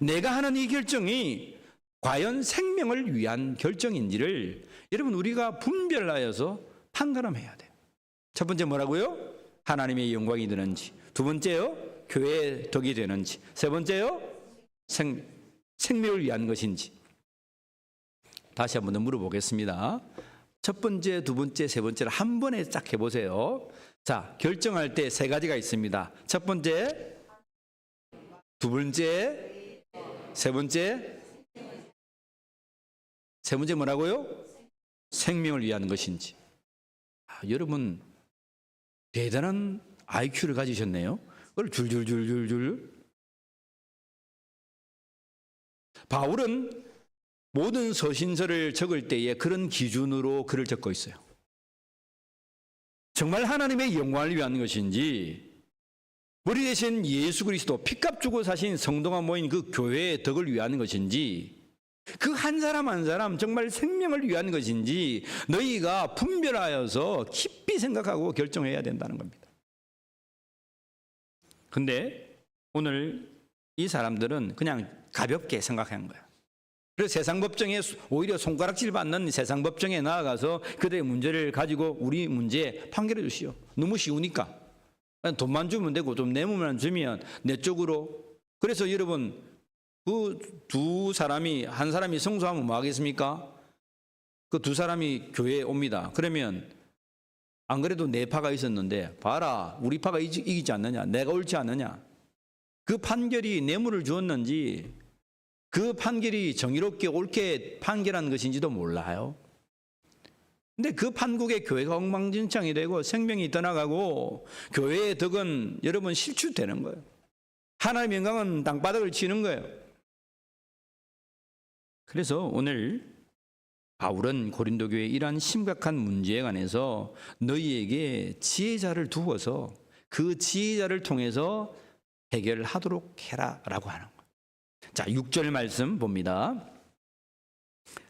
내가 하는 이 결정이 과연 생명을 위한 결정인지를 여러분 우리가 분별하여서 판단해야 돼요. 첫 번째 뭐라고요? 하나님의 영광이 되는지. 두 번째요? 교회의 덕이 되는지. 세 번째요? 생명을 위한 것인지. 다시 한 번 더 물어보겠습니다. 첫 번째, 두 번째, 세 번째를 한 번에 딱 해보세요. 자, 결정할 때 세 가지가 있습니다. 첫 번째, 두 번째, 세 번째. 세 번째 뭐라고요? 생명을 위한 것인지. 여러분 대단한 IQ를 가지셨네요. 그걸 줄줄줄줄줄. 바울은 모든 서신서를 적을 때에 그런 기준으로 글을 적고 있어요. 정말 하나님의 영광을 위한 것인지, 우리 대신 예수 그리스도 피값 주고 사신 성도가 모인 그 교회의 덕을 위한 것인지, 그 한 사람 한 사람 정말 생명을 위한 것인지 너희가 분별하여서 깊이 생각하고 결정해야 된다는 겁니다. 근데 오늘 이 사람들은 그냥 가볍게 생각한 거야. 그래서 세상 법정에 오히려 손가락질 받는 세상 법정에 나아가서 그들의 문제를 가지고 우리 문제에 판결해 주시오. 너무 쉬우니까. 돈만 주면 되고 좀 내물만 주면 내 쪽으로. 그래서 여러분, 그 두 사람이, 한 사람이 성소하면 뭐 하겠습니까? 그 두 사람이 교회에 옵니다. 그러면 안 그래도 내 파가 있었는데 봐라, 우리 파가 이기지 않느냐, 내가 옳지 않느냐. 그 판결이 뇌물을 주었는지, 그 판결이 정의롭게 옳게 판결한 것인지도 몰라요. 근데 그 판국에 교회가 엉망진창이 되고 생명이 떠나가고 교회의 덕은 여러분 실추되는 거예요. 하나님의 영광은 땅바닥을 치는 거예요. 그래서 오늘 바울은 고린도 교회의 이러한 심각한 문제에 관해서 너희에게 지혜자를 두어서 그 지혜자를 통해서 해결하도록 해라라고 하는 거예요. 자, 6절 말씀 봅니다.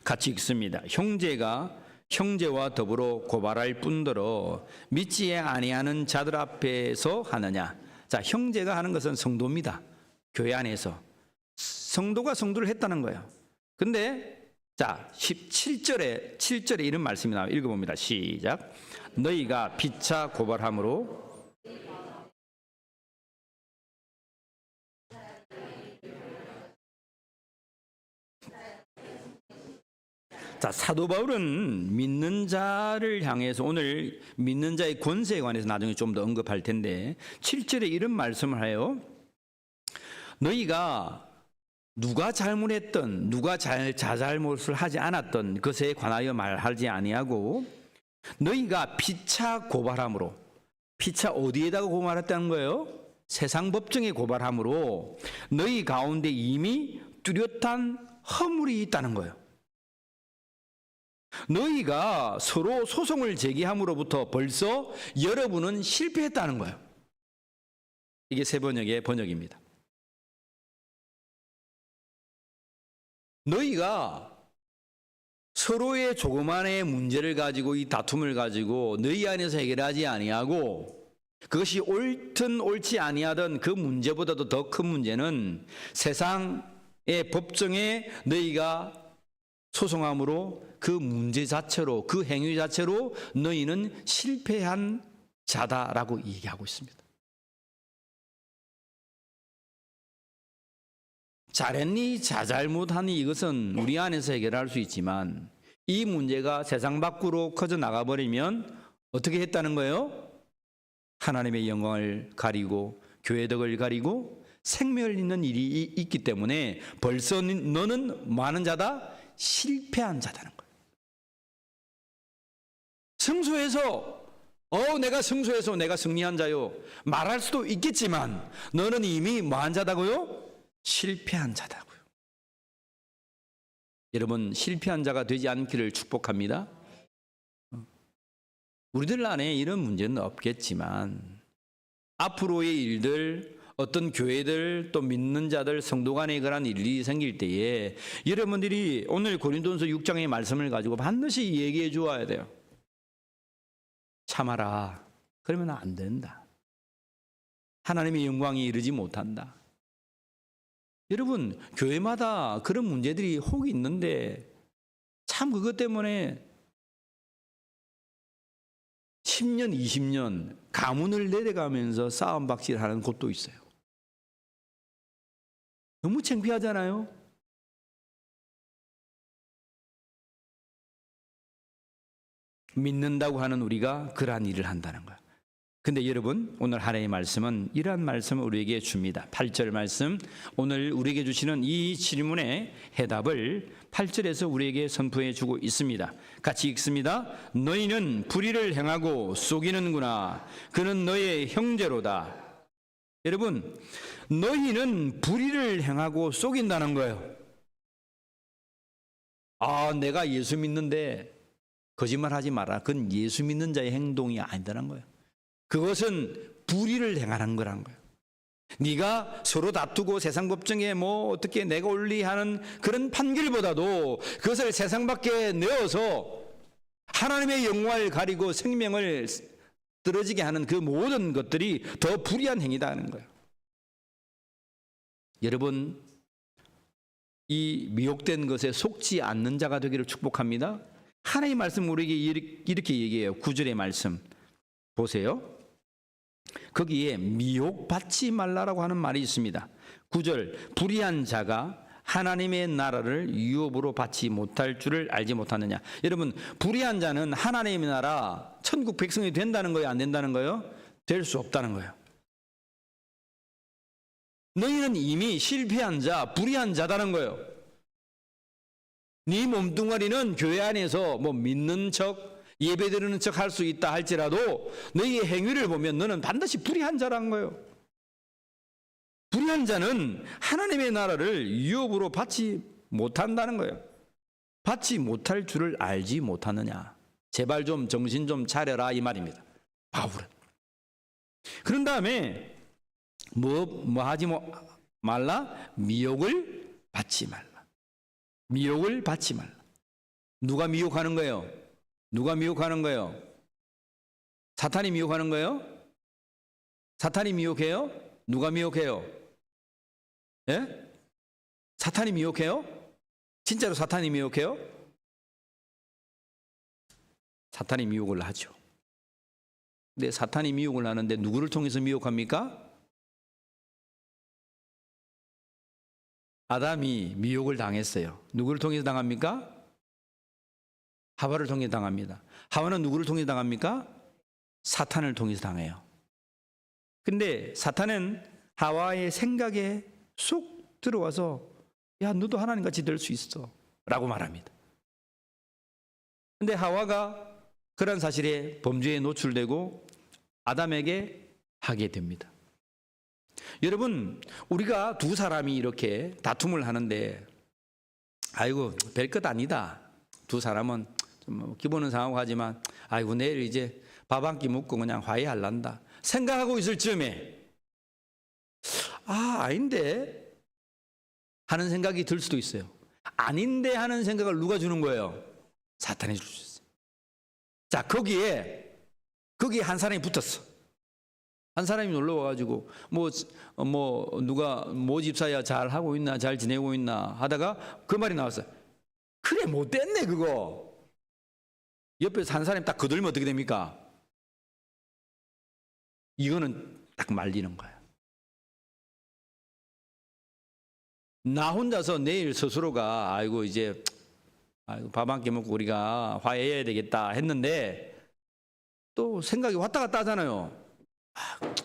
같이 읽습니다. 형제가 형제와 더불어 고발할 뿐더러 믿지 아니하는 자들 앞에서 하느냐. 자, 형제가 하는 것은 성도입니다. 교회 안에서 성도가 성도를 했다는 거예요. 근데 자, 7절에 이런 말씀이 나와요. 읽어봅니다. 시작. 너희가 피차 고발함으로 자, 사도 바울은 믿는 자를 향해서, 오늘 믿는 자의 권세에 관해서 나중에 좀 더 언급할 텐데 7절에 이런 말씀을 해요. 너희가 누가 잘못했던, 누가 자잘못을 하지 않았던 것에 관하여 말하지 아니하고 너희가 피차 고발함으로, 피차 어디에다가 고발했다는 거예요? 세상 법정에 고발함으로 너희 가운데 이미 뚜렷한 허물이 있다는 거예요. 너희가 서로 소송을 제기함으로부터 벌써 여러분은 실패했다는 거예요. 이게 세번역의 번역입니다. 너희가 서로의 조그만의 문제를 가지고, 이 다툼을 가지고 너희 안에서 해결하지 아니하고 그것이 옳든 옳지 아니하든 그 문제보다도 더 큰 문제는 세상의 법정에 너희가 소송함으로 그 문제 자체로, 그 행위 자체로 너희는 실패한 자다라고 얘기하고 있습니다. 잘했니 자잘못하니 이것은 우리 안에서 해결할 수 있지만 이 문제가 세상 밖으로 커져 나가버리면 어떻게 했다는 거예요? 하나님의 영광을 가리고 교회 덕을 가리고 생명을 잇는 일이 있기 때문에 벌써 너는 많은 자다? 실패한 자다는 거예요. 성소에서 내가 성소에서 내가 승리한 자요 말할 수도 있겠지만 너는 이미 뭐한 자다고요? 실패한 자다고요. 여러분, 실패한 자가 되지 않기를 축복합니다. 우리들 안에 이런 문제는 없겠지만 앞으로의 일들, 어떤 교회들, 또 믿는 자들, 성도 간에 그런 일이 생길 때에 여러분들이 오늘 고린도전서 6장의 말씀을 가지고 반드시 얘기해 주어야 돼요. 참아라. 그러면 안 된다. 하나님의 영광이 이르지 못한다. 여러분, 교회마다 그런 문제들이 혹 있는데 참 그것 때문에 10년, 20년 가문을 내려가면서 싸움박질하는 곳도 있어요. 너무 창피하잖아요. 믿는다고 하는 우리가 그러한 일을 한다는 거야. 근데 여러분, 오늘 하나님의 말씀은 이러한 말씀을 우리에게 줍니다. 8절 말씀, 오늘 우리에게 주시는 이 질문의 해답을 8절에서 우리에게 선포해 주고 있습니다. 같이 읽습니다. 너희는 불의를 행하고 속이는구나. 그는 너의 형제로다. 여러분, 너희는 불의를 행하고 속인다는 거예요. 아, 내가 예수 믿는데 거짓말하지 마라. 그건 예수 믿는 자의 행동이 아니다는 거예요. 그것은 불의를 행하는 거란 거예요. 네가 서로 다투고 세상 법정에 뭐 어떻게 내가 옳리 하는 그런 판결보다도 그것을 세상 밖에 내어서 하나님의 영광을 가리고 생명을 떨어지게 하는 그 모든 것들이 더 불의한 행위다는 거예요. 여러분, 이 미혹된 것에 속지 않는 자가 되기를 축복합니다. 하나님의 말씀 우리에게 이렇게 얘기해요. 9절의 말씀 보세요. 거기에 미혹받지 말라라고 하는 말이 있습니다. 9절, 불의한 자가 하나님의 나라를 유업으로 받지 못할 줄을 알지 못하느냐. 여러분, 불의한 자는 하나님의 나라 천국 백성이 된다는 거예요, 안 된다는 거예요? 될 수 없다는 거예요. 너희는 이미 실패한 자, 불의한 자다는 거예요. 네 몸뚱아리는 교회 안에서 뭐 믿는 척, 예배드리는 척 할 수 있다 할지라도 너희의 행위를 보면 너는 반드시 불의한 자라는 거예요. 불의한 자는 하나님의 나라를 유업으로 받지 못한다는 거예요. 받지 못할 줄을 알지 못하느냐. 제발 좀 정신 좀 차려라 이 말입니다. 바울은. 그런 다음에 뭐 하지 말라? 미혹을 받지 말라. 미혹을 받지 말라. 누가 미혹하는 거예요? 누가 미혹하는 거예요? 사탄이 미혹하는 거예요? 사탄이 미혹해요? 누가 미혹해요? 예? 사탄이 미혹해요? 진짜로 사탄이 미혹해요? 사탄이 미혹을 하죠. 근데 사탄이 미혹을 하는데 누구를 통해서 미혹합니까? 아담이 미혹을 당했어요. 누구를 통해서 당합니까? 하와를 통해 당합니다. 하와는 누구를 통해 당합니까? 사탄을 통해서 당해요. 근데 사탄은 하와의 생각에 쏙 들어와서 야, 너도 하나님같이 될 수 있어 라고 말합니다. 근데 하와가 그런 사실에 범죄에 노출되고 아담에게 하게 됩니다. 여러분, 우리가 두 사람이 이렇게 다툼을 하는데 아이고 별것 아니다. 두 사람은 좀 기분은 상하고 하지만 아이고 내일 이제 밥 한 끼 먹고 그냥 화해할란다 생각하고 있을 즈음에 아닌데 하는 생각이 들 수도 있어요. 아닌데 하는 생각을 누가 주는 거예요? 사탄이 줄 수 있어요. 자, 거기에 한 사람이 붙었어. 한 사람이 놀러 와가지고 누가 집사야 잘 하고 있나 잘 지내고 있나 하다가 그 말이 나왔어요. 그래 못됐네 그거. 옆에서 한 사람이 딱 거들면 어떻게 됩니까? 이거는 딱 말리는 거야. 나 혼자서 내일 스스로가 아이고 이제 밥 한 끼 먹고 우리가 화해해야 되겠다 했는데 또 생각이 왔다 갔다 하잖아요.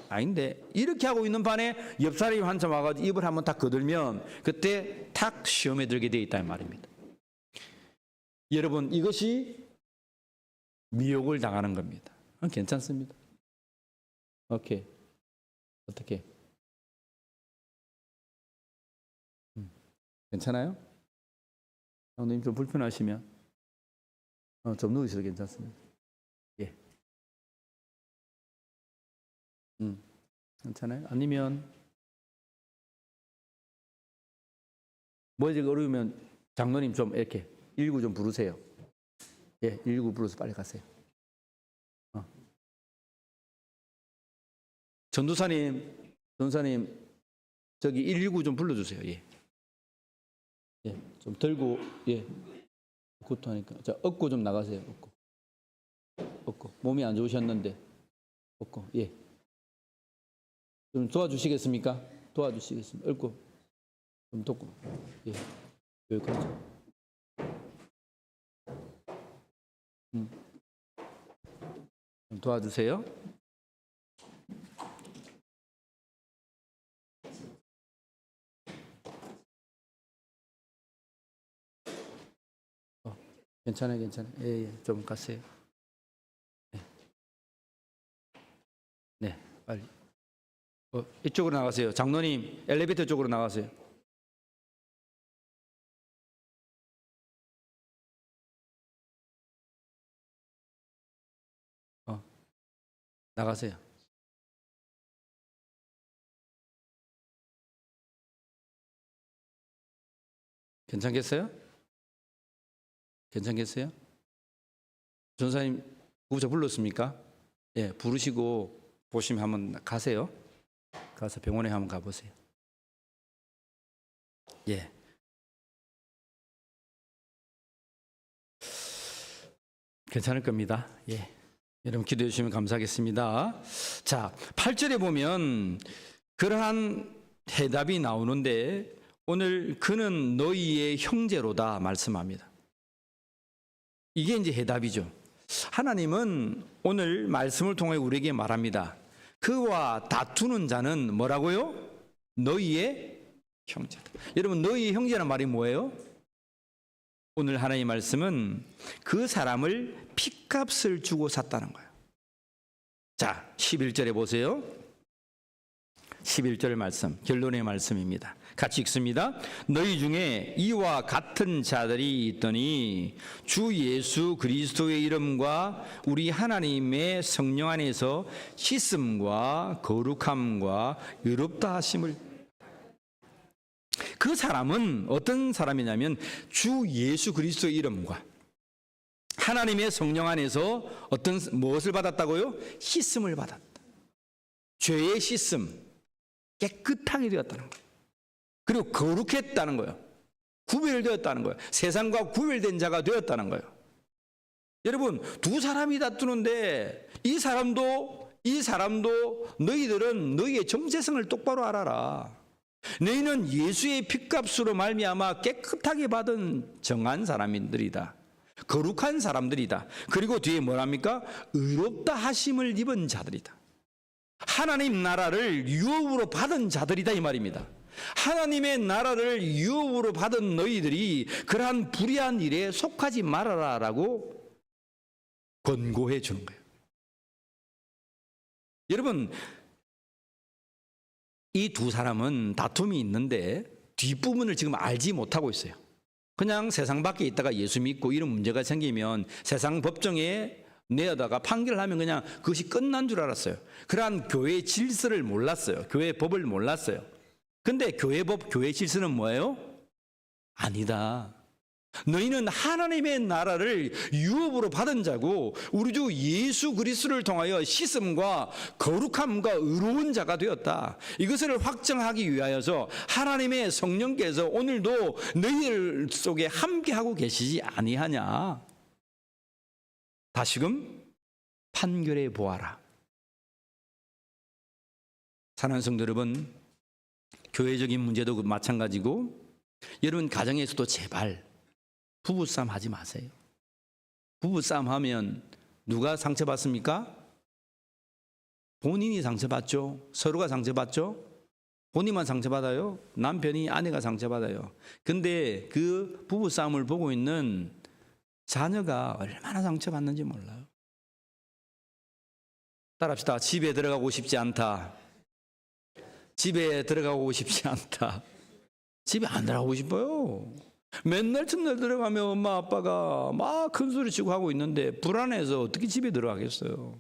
아닌데 이렇게 하고 있는 반에 옆 사람이 한참 와가지고 입을 한번 딱 거들면 그때 탁 시험에 들게 돼 있다는 말입니다. 여러분, 이것이 미혹을 당하는 겁니다. 괜찮습니다. 오케이. 어떻게? 괜찮아요? 형님 좀 불편하시면 좀 누우셔도 괜찮습니다. 예. 괜찮아요? 아니면 뭐지 어려우면 장로님 좀 이렇게 119 좀 부르세요. 예, 119 불러서 빨리 가세요. 전도사님 저기 119 좀 불러주세요. 예. 예, 좀 들고 예, 구토하니까 자 업고 좀 나가세요. 업고 몸이 안 좋으셨는데 업고 예. 좀 도와주시겠습니까? 도와주시겠습니다. 업고 좀 돕고 예, 여기까지. 좀 도와주세요. 괜찮아요. 예, 좀 가세요. 네, 빨리. 이쪽으로 나가세요. 장로님, 엘리베이터 쪽으로 나가세요. 나가세요. 괜찮겠어요? 괜찮겠어요? 전사님 구급차 불렀습니까? 예, 부르시고 보시면 한번 가세요. 가서 병원에 한번 가보세요. 예. 괜찮을 겁니다. 예. 여러분 기도해 주시면 감사하겠습니다. 자, 8절에 보면 그러한 해답이 나오는데 오늘 그는 너희의 형제로다 말씀합니다. 이게 이제 해답이죠. 하나님은 오늘 말씀을 통해 우리에게 말합니다. 그와 다투는 자는 뭐라고요? 너희의 형제다. 여러분, 너희의 형제란 말이 뭐예요? 오늘 하나님의 말씀은 그 사람을 핏값을 주고 샀다는 거예요. 자, 11절에 보세요. 11절 말씀, 결론의 말씀입니다. 같이 읽습니다. 너희 중에 이와 같은 자들이 있더니 주 예수 그리스도의 이름과 우리 하나님의 성령 안에서 씻음과 거룩함과 의롭다 하심을. 그 사람은 어떤 사람이냐면 주 예수 그리스도의 이름과 하나님의 성령 안에서 무엇을 받았다고요? 씻음을 받았다. 죄의 씻음, 깨끗하게 되었다는 거예요. 그리고 거룩했다는 거예요. 구별되었다는 거예요. 세상과 구별된 자가 되었다는 거예요. 여러분, 두 사람이 다투는데 이 사람도 너희들은 너희의 정체성을 똑바로 알아라. 너희는 예수의 핏값으로 말미암아 깨끗하게 받은 정한 사람들이다. 거룩한 사람들이다. 그리고 뒤에 뭐랍니까? 의롭다 하심을 입은 자들이다. 하나님 나라를 유업으로 받은 자들이다 이 말입니다. 하나님의 나라를 유업으로 받은 너희들이 그러한 불의한 일에 속하지 말아라라고 권고해 주는 거예요. 여러분, 이 두 사람은 다툼이 있는데 뒷부분을 지금 알지 못하고 있어요. 그냥 세상 밖에 있다가 예수 믿고 이런 문제가 생기면 세상 법정에 내다가 판결을 하면 그냥 그것이 끝난 줄 알았어요. 그러한 교회의 질서를 몰랐어요. 교회의 법을 몰랐어요. 근데 교회 법, 교회 질서는 뭐예요? 아니다. 너희는 하나님의 나라를 유업으로 받은 자고 우리 주 예수 그리스도를 통하여 씻음과 거룩함과 의로운 자가 되었다. 이것을 확정하기 위하여서 하나님의 성령께서 오늘도 너희들 속에 함께하고 계시지 아니하냐. 다시금 판결해 보아라. 사랑하는 성도 여러분, 교회적인 문제도 마찬가지고 여러분 가정에서도 제발 부부싸움 하지 마세요. 부부싸움 하면 누가 상처받습니까? 본인이 상처받죠. 서로가 상처받죠. 본인만 상처받아요. 남편이 아내가 상처받아요. 근데 그 부부싸움을 보고 있는 자녀가 얼마나 상처받는지 몰라요. 따라합시다. 집에 들어가고 싶지 않다. 집에 들어가고 싶지 않다. 집에 안 들어가고 싶어요. 맨날 첫날 들어가면 엄마 아빠가 막 큰 소리 치고 하고 있는데 불안해서 어떻게 집에 들어가겠어요.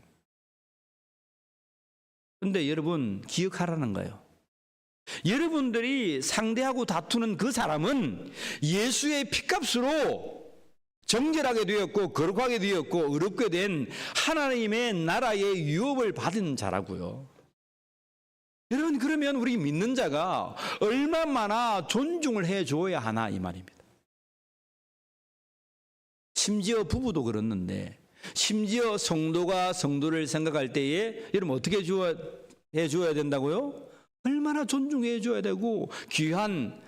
근데 여러분 기억하라는 거예요. 여러분들이 상대하고 다투는 그 사람은 예수의 핏값으로 정결하게 되었고 거룩하게 되었고 의롭게 된 하나님의 나라의 유업을 받은 자라고요. 여러분, 그러면 우리 믿는 자가 얼마나 존중을 해줘야 하나 이 말입니다. 심지어 부부도 그렇는데 심지어 성도가 성도를 생각할 때에 여러분 어떻게 해줘야 된다고요? 얼마나 존중해 줘야 되고 귀한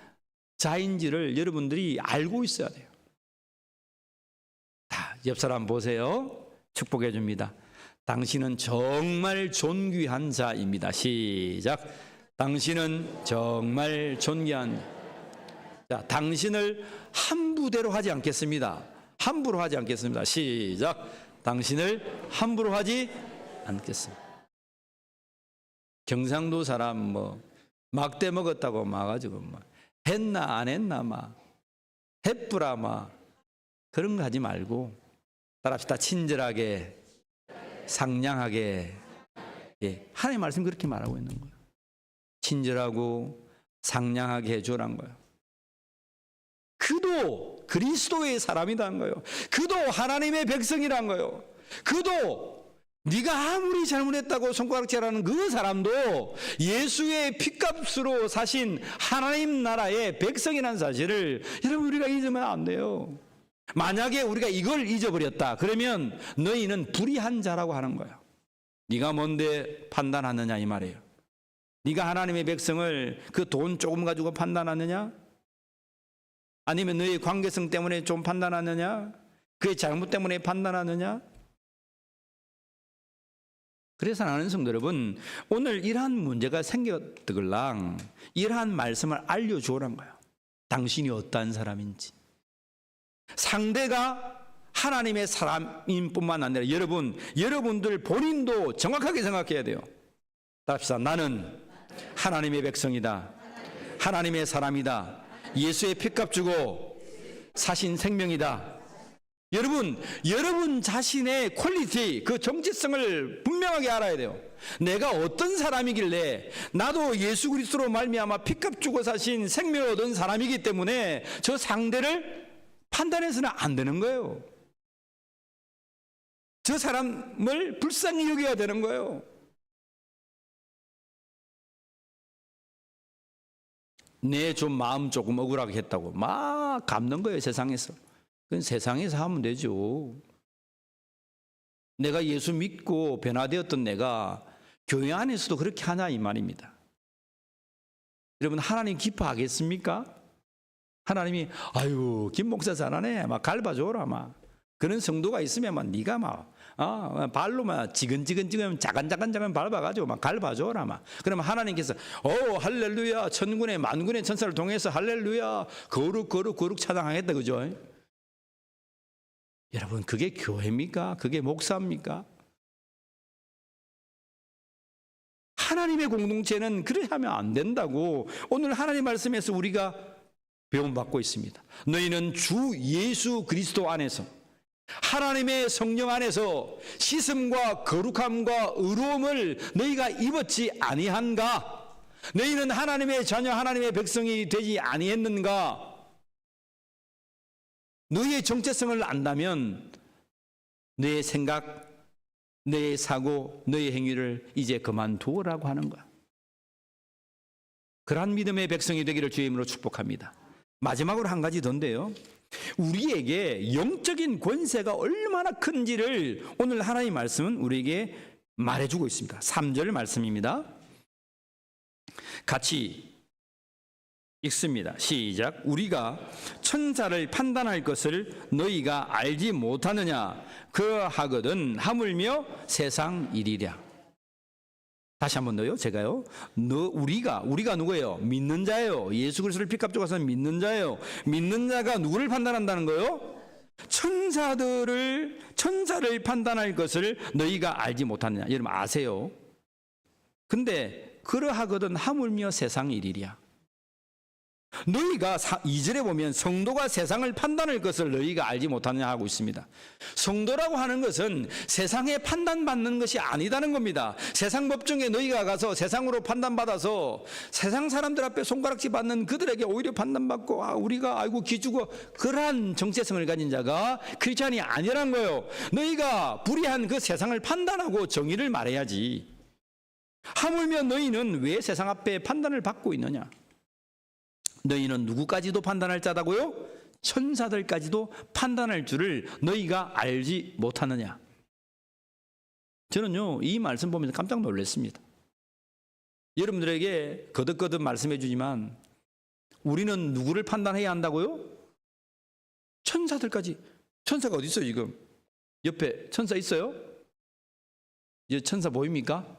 자인지를 여러분들이 알고 있어야 돼요. 자, 옆 사람 보세요. 축복해 줍니다. 당신은 정말 존귀한 자입니다. 시작. 당신은 정말 존귀한 자, 당신을 함부대로 하지 않겠습니다. 함부로 하지 않겠습니다. 시작. 당신을 함부로 하지 않겠습니다. 경상도 사람 막대 먹었다고 막가지고 했나 안 했나 해뿌라 그런 거 하지 말고 따라합시다. 친절하게 상냥하게 예, 하나님의 말씀 그렇게 말하고 있는 거예요. 친절하고 상냥하게 해주라는 거예요. 그도 그리스도의 사람이라는 거예요. 그도 하나님의 백성이라는 거예요. 그도 네가 아무리 잘못했다고 손가락질하는 그 사람도 예수의 핏값으로 사신 하나님 나라의 백성이라는 사실을 여러분 우리가 잊으면 안 돼요. 만약에 우리가 이걸 잊어버렸다 그러면 너희는 불의한 자라고 하는 거예요. 네가 뭔데 판단하느냐 이 말이에요. 네가 하나님의 백성을 그 돈 조금 가지고 판단하느냐? 아니면 너의 관계성 때문에 좀 판단하느냐? 그의 잘못 때문에 판단하느냐? 그래서 나는 성도 여러분, 오늘 이러한 문제가 생겼더글랑 이러한 말씀을 알려주오란 거예요. 당신이 어떠한 사람인지. 상대가 하나님의 사람인 뿐만 아니라 여러분들 본인도 정확하게 생각해야 돼요. 답시다. 나는 하나님의 백성이다. 하나님의 사람이다. 예수의 핏값 주고 사신 생명이다. 여러분 자신의 퀄리티, 그 정체성을 분명하게 알아야 돼요. 내가 어떤 사람이길래 나도 예수 그리스도로 말미암아 핏값 주고 사신 생명을 얻은 사람이기 때문에 저 상대를 판단해서는 안 되는 거예요. 저 사람을 불쌍히 여겨야 되는 거예요. 내 좀 마음 조금 억울하게 했다고 막 갚는 거예요. 세상에서. 그건 세상에서 하면 되죠. 내가 예수 믿고 변화되었던 내가 교회 안에서도 그렇게 하냐 이 말입니다. 여러분 하나님 기뻐하겠습니까? 하나님이 아유 김 목사 잘하네 막 갈바줘라 막 그런 성도가 있으면 막 네가 막 발로 막 지근지근 자간자간 밟아가지고 막 갈바줘라 막 그러면 하나님께서 할렐루야 천군의 만군의 천사를 통해서 할렐루야 거룩 찬양하겠다 그죠? 여러분 그게 교회입니까? 그게 목사입니까? 하나님의 공동체는 그래 하면 안 된다고 오늘 하나님 말씀에서 우리가 배움받고 있습니다. 너희는 주 예수 그리스도 안에서 하나님의 성령 안에서 씻음과 거룩함과 의로움을 너희가 입었지 아니한가? 너희는 하나님의 자녀 하나님의 백성이 되지 아니했는가? 너희의 정체성을 안다면 너의 생각, 너의 사고, 너의 행위를 이제 그만두어라고 하는 거야. 그러한 믿음의 백성이 되기를 주의 이름으로 축복합니다. 마지막으로 한 가지 더인데요. 우리에게 영적인 권세가 얼마나 큰지를 오늘 하나님의 말씀은 우리에게 말해주고 있습니다. 3절 말씀입니다. 같이 읽습니다. 시작. 우리가 천사를 판단할 것을 너희가 알지 못하느냐? 그하거든 하물며 세상 일이랴. 다시 한 번 더요. 제가요. 우리가 누구예요? 믿는 자예요. 예수 그리스도를 핏값 주고 사는 믿는 자예요. 믿는 자가 누구를 판단한다는 거예요? 천사를 판단할 것을 너희가 알지 못하느냐? 여러분 아세요? 근데 그러하거든 하물며 세상 일이랴. 너희가 2절에 보면 성도가 세상을 판단할 것을 너희가 알지 못하느냐 하고 있습니다. 성도라고 하는 것은 세상에 판단받는 것이 아니다는 겁니다. 세상 법정에 너희가 가서 세상으로 판단받아서 세상 사람들 앞에 손가락질 받는 그들에게 오히려 판단받고 우리가 아이고 기주고 그러한 정체성을 가진 자가 크리스찬이 아니란 거예요. 너희가 불의한 그 세상을 판단하고 정의를 말해야지. 하물며 너희는 왜 세상 앞에 판단을 받고 있느냐? 너희는 누구까지도 판단할 자다고요? 천사들까지도 판단할 줄을 너희가 알지 못하느냐? 저는요 이 말씀 보면서 깜짝 놀랐습니다. 여러분들에게 거듭거듭 말씀해 주지만 우리는 누구를 판단해야 한다고요? 천사들까지. 천사가 어디 있어요 지금? 옆에 천사 있어요? 이 천사 보입니까?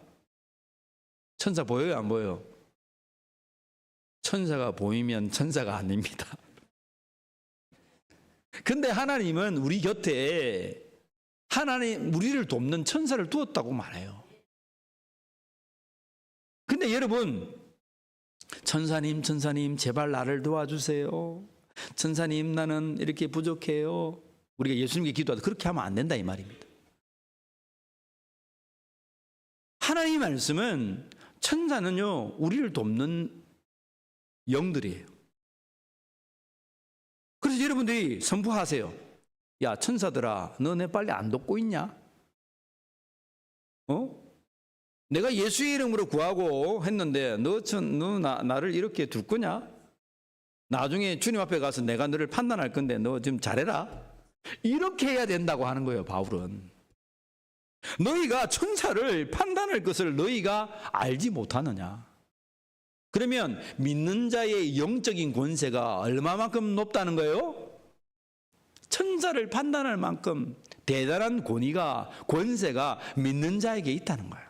천사 보여요 안 보여요? 천사가 보이면 천사가 아닙니다. 근데 하나님은 우리 곁에 우리를 돕는 천사를 두었다고 말해요. 근데 여러분, 천사님 제발 나를 도와주세요. 천사님 나는 이렇게 부족해요. 우리가 예수님께 기도하다 그렇게 하면 안 된다 이 말입니다. 하나님의 말씀은 천사는요, 우리를 돕는 영들이에요. 그래서 여러분들이 선포하세요. 야, 천사들아, 너네 빨리 안 돕고 있냐? 내가 예수의 이름으로 구하고 했는데 너 나를 이렇게 둘 거냐? 나중에 주님 앞에 가서 내가 너를 판단할 건데 너 좀 잘해라. 이렇게 해야 된다고 하는 거예요, 바울은. 너희가 천사를 판단할 것을 너희가 알지 못하느냐? 그러면 믿는 자의 영적인 권세가 얼마만큼 높다는 거예요? 천사를 판단할 만큼 대단한 권세가 믿는 자에게 있다는 거예요.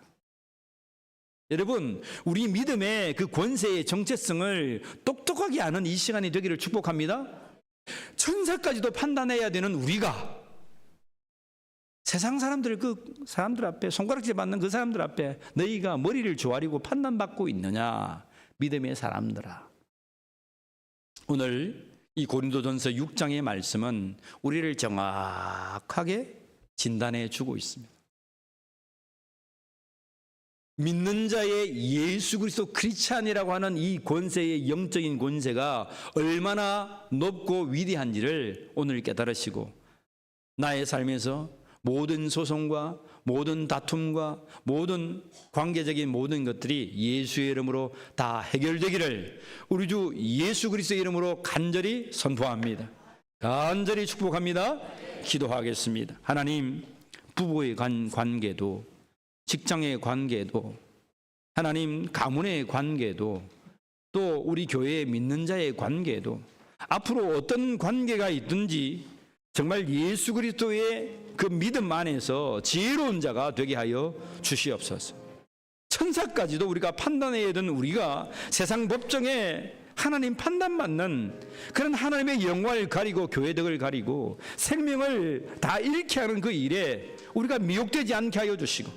여러분, 우리 믿음의 그 권세의 정체성을 똑똑하게 아는 이 시간이 되기를 축복합니다. 천사까지도 판단해야 되는 우리가 세상 사람들, 그 사람들 앞에, 손가락질 받는 그 사람들 앞에 너희가 머리를 조아리고 판단받고 있느냐? 믿음의 사람들아. 오늘 이 고린도전서 6장의 말씀은 우리를 정확하게 진단해 주고 있습니다. 믿는 자의 예수 그리스도 크리스찬이라고 하는 이 권세의 영적인 권세가 얼마나 높고 위대한지를 오늘 깨달으시고, 나의 삶에서 모든 소송과 모든 다툼과 모든 관계적인 모든 것들이 예수의 이름으로 다 해결되기를 우리 주 예수 그리스도의 이름으로 간절히 선포합니다. 간절히 축복합니다. 기도하겠습니다. 하나님, 부부의 관계도, 직장의 관계도, 하나님 가문의 관계도, 또 우리 교회의 믿는 자의 관계도, 앞으로 어떤 관계가 있든지 정말 예수 그리스도의 그 믿음 안에서 지혜로운 자가 되게 하여 주시옵소서. 천사까지도 우리가 판단해야 되는 우리가 세상 법정에 하나님 판단받는 그런 하나님의 영광을 가리고 교회덕을 가리고 생명을 다 잃게 하는 그 일에 우리가 미혹되지 않게 하여 주시고,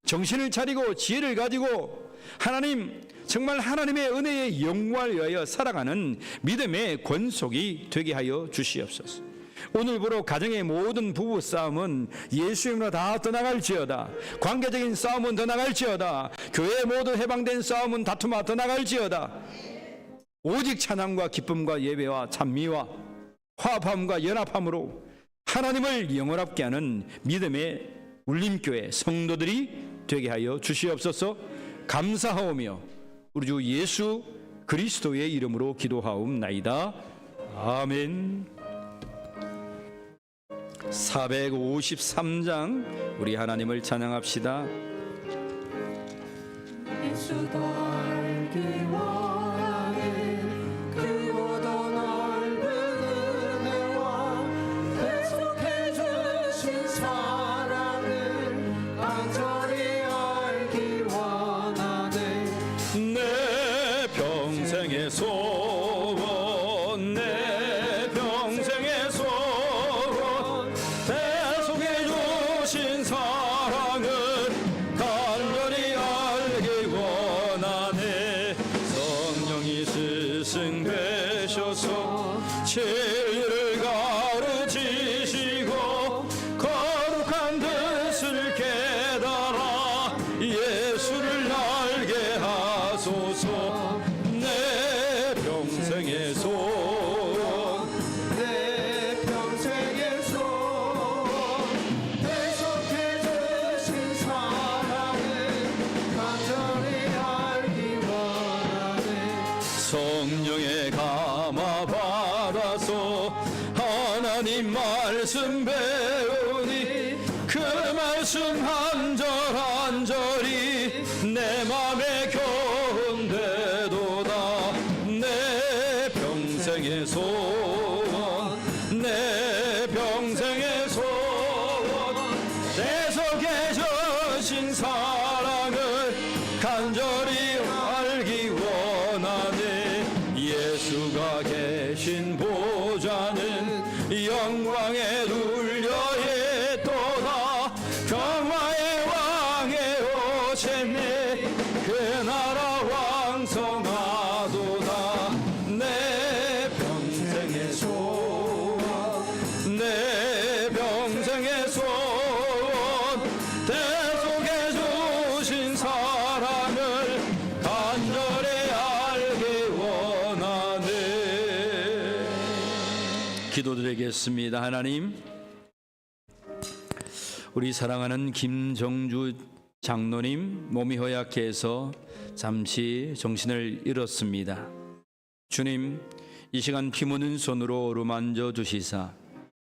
정신을 차리고 지혜를 가지고 하나님, 정말 하나님의 은혜의 영광을 위하여 살아가는 믿음의 권속이 되게 하여 주시옵소서. 오늘부로 가정의 모든 부부 싸움은 예수님으로 다 떠나갈지어다. 관계적인 싸움은 떠나갈지어다. 교회 모두 해방된 싸움은 다툼아 떠나갈지어다. 오직 찬양과 기쁨과 예배와 찬미와 화합함과 연합함으로 하나님을 영원하게 하는 믿음의 울림교회 성도들이 되게 하여 주시옵소서. 감사하오며 우리 주 예수 그리스도의 이름으로 기도하옵나이다. 아멘. 453장 우리 하나님을 찬양합시다. 예수도 알기 원하네. 그보다 넓은 은혜와 계속해 주신 사랑을 간절히 알기 원하네. 내 평생의 소원, 내 평생의 소원, 대속해 주신 사랑을 간절히 알기 원하네. 성령이 스승되셔서 진리를 가르치시고 거룩한 뜻을 깨달아 예수를 알게 하소서. 내 평생의 소원, 내 평생의 소원, 계속해 주신 사랑을 간절히 알기 원하네. 성령의 감화 받아서 하나님 말씀 배우니 그 말씀 한 절 한 절이 내 맘에 견대도다. 내 평생의 소원, 내 평생의 소원, 대속해 주신 사랑을 간절히 알기 원하네. 예수가 계신 보좌는 영광에 눌려 있도다. 평화의 왕의 오셨네. 그 나라 왕성하도다. 내 평생의 소원, 내 평생의 소원, 대속해 주신 사랑을 기도드리겠습니다. 하나님, 우리 사랑하는 김정주 장로님 몸이 허약해서 잠시 정신을 잃었습니다. 주님, 이 시간 피 묻은 손으로 어루만져 주시사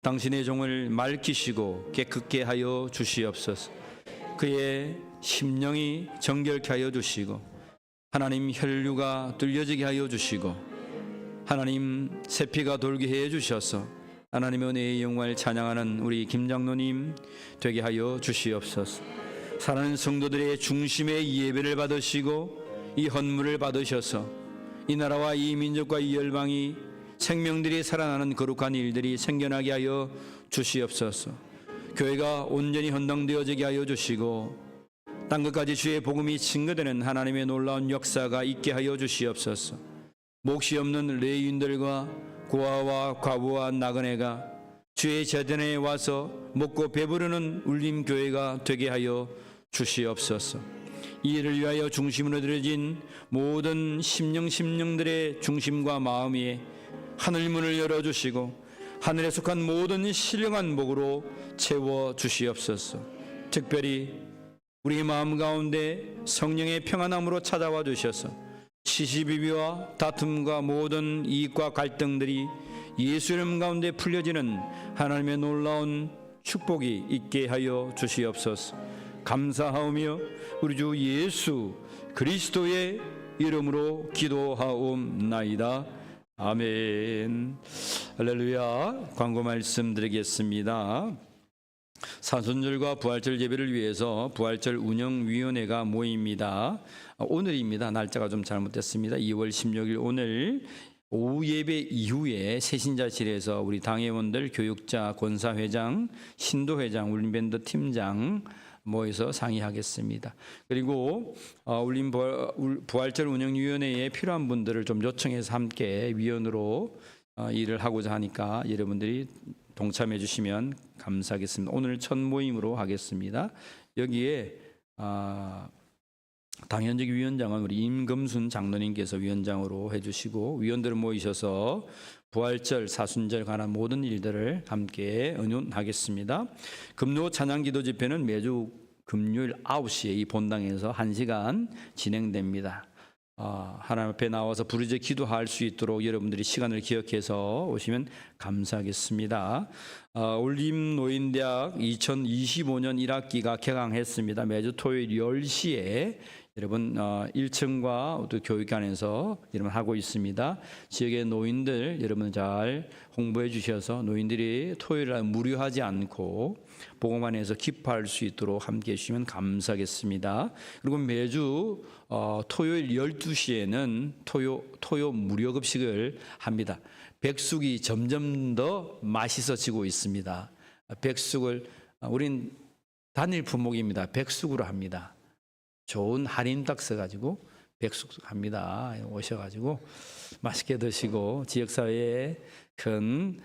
당신의 종을 맑히시고 깨끗게 하여 주시옵소서. 그의 심령이 정결케 하여 주시고 하나님 혈류가 뚫려지게 하여 주시고 하나님 새피가 돌게 해 주셔서 하나님의 은혜의 영광을 찬양하는 우리 김장로님 되게 하여 주시옵소서. 사랑하는 성도들의 중심의 예배를 받으시고 이 헌물을 받으셔서 이 나라와 이 민족과 이 열방이 생명들이 살아나는 거룩한 일들이 생겨나게 하여 주시옵소서. 교회가 온전히 헌당되어지게 하여 주시고 땅끝까지 주의 복음이 증거되는 하나님의 놀라운 역사가 있게 하여 주시옵소서. 몫이 없는 레위인들과 고아와 과부와 나그네가 주의 제단에 와서 먹고 배부르는 울림교회가 되게 하여 주시옵소서. 이 일을 위하여 중심으로 들여진 모든 심령들의 중심과 마음이 하늘문을 열어주시고 하늘에 속한 모든 신령한 복으로 채워주시옵소서. 특별히 우리 마음 가운데 성령의 평안함으로 찾아와 주셔서 시시비비와 다툼과 모든 이익과 갈등들이 예수 이름 가운데 풀려지는 하나님의 놀라운 축복이 있게 하여 주시옵소서. 감사하오며 우리 주 예수 그리스도의 이름으로 기도하옵나이다. 아멘. 할렐루야. 광고 말씀 드리겠습니다. 사순절과 부활절 예배를 위해서 부활절 운영위원회가 모입니다. 오늘입니다. 날짜가 좀 잘못됐습니다. 2월 16일 오늘 오후 예배 이후에 새신자실에서 우리 당회원들, 교육자, 권사회장, 신도회장, 울림밴드 팀장 모여서 상의하겠습니다. 그리고 울림 부활절 운영위원회에 필요한 분들을 좀 요청해서 함께 위원으로 일을 하고자 하니까 여러분들이 동참해 주시면 감사하겠습니다. 오늘 첫 모임으로 하겠습니다. 여기에 당연직 위원장은 우리 임금순 장로님께서 위원장으로 해주시고 위원들을 모이셔서 부활절, 사순절 관한 모든 일들을 함께 의논하겠습니다. 금요 찬양기도 집회는 매주 금요일 9시에 이 본당에서 1시간 진행됩니다. 하나님 앞에 나와서 부르짖어 기도할 수 있도록 여러분들이 시간을 기억해서 오시면 감사하겠습니다. 울림노인대학 2025년 1학기가 개강했습니다. 매주 토요일 10시에 여러분 1층과 또 교육관에서 여러분 하고 있습니다. 지역의 노인들 여러분 잘 홍보해 주셔서 노인들이 토요일날 무료하지 않고 복음안에서 기뻐할 수 있도록 함께해 주시면 감사하겠습니다. 그리고 매주 토요일 12시에는 토요 무료 급식을 합니다. 백숙이 점점 더 맛있어지고 있습니다. 백숙을 우린 단일 품목입니다. 백숙으로 합니다. 좋은 할인닭 써가지고 백숙 합니다. 오셔가지고 맛있게 드시고 지역사회에 큰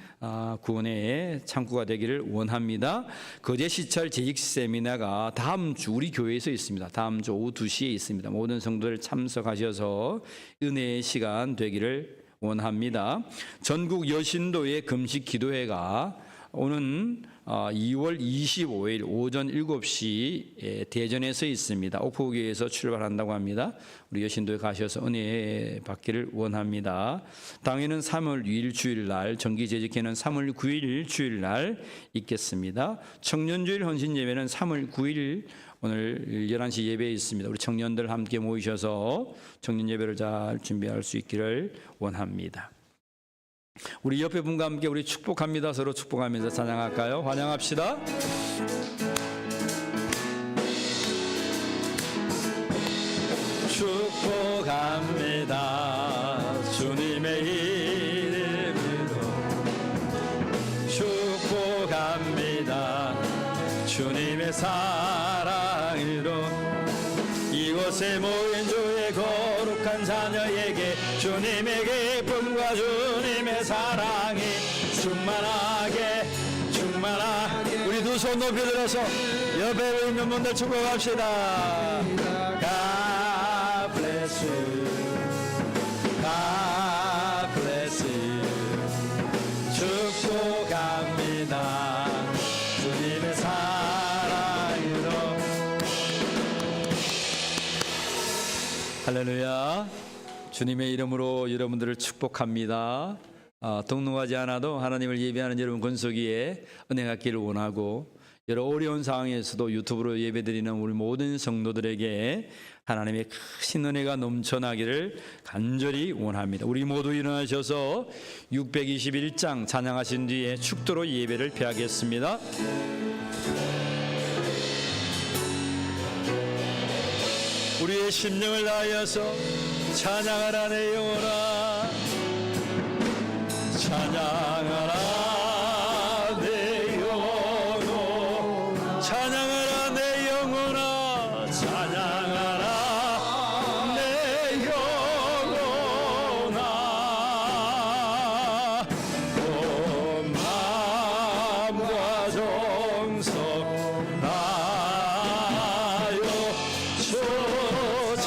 구원의 창구가 되기를 원합니다. 거제시찰 재직세미나가 다음 주 우리 교회에서 있습니다. 다음 주 오후 2시에 있습니다. 모든 성도들 참석하셔서 은혜의 시간 되기를 원합니다. 전국 여신도의 금식 기도회가 오는 2월 25일 오전 7시 대전에서 있습니다. 옥포교회에서 출발한다고 합니다. 우리 여신도에 가셔서 은혜 받기를 원합니다. 당일은 3월 2일 주일날, 정기재직회는 3월 9일 주일날 있겠습니다. 청년주일 헌신예배는 3월 9일 오늘 11시 예배에 있습니다. 우리 청년들 함께 모이셔서 청년예배를 잘 준비할 수 있기를 원합니다. 우리 옆에 분과 함께 우리 축복합니다. 서로 축복하면서 찬양할까요? 환영합시다. 축복합니다. 주님의 이름으로 축복합니다. 주님의 사랑으로 이곳에 모인 주의 거룩한 자녀에게 주님의 기쁨과 주님의 사랑이 충만하게 우리 두 손 높이 들어서 옆에 있는 분들 축복합시다. God bless you. God bless you. 축복 할렐루야. 주님의 이름으로 여러분들을 축복합니다. 등록하지 않아도 하나님을 예배하는 여러분 권속위에 은혜 갖기를 원하고, 여러 어려운 상황에서도 유튜브로 예배드리는 우리 모든 성도들에게 하나님의 크신 은혜가 넘쳐나기를 간절히 원합니다. 우리 모두 일어나셔서 621장 찬양하신 뒤에 축도로 예배를 폐하겠습니다. 우리의 심령을 다하여서 찬양하라 내 영혼아, 찬양하라 내 영혼아, 찬양하라 내 영혼아, 찬양하라 내 영혼아. 온 마음과 정성 다하여 주 찬양.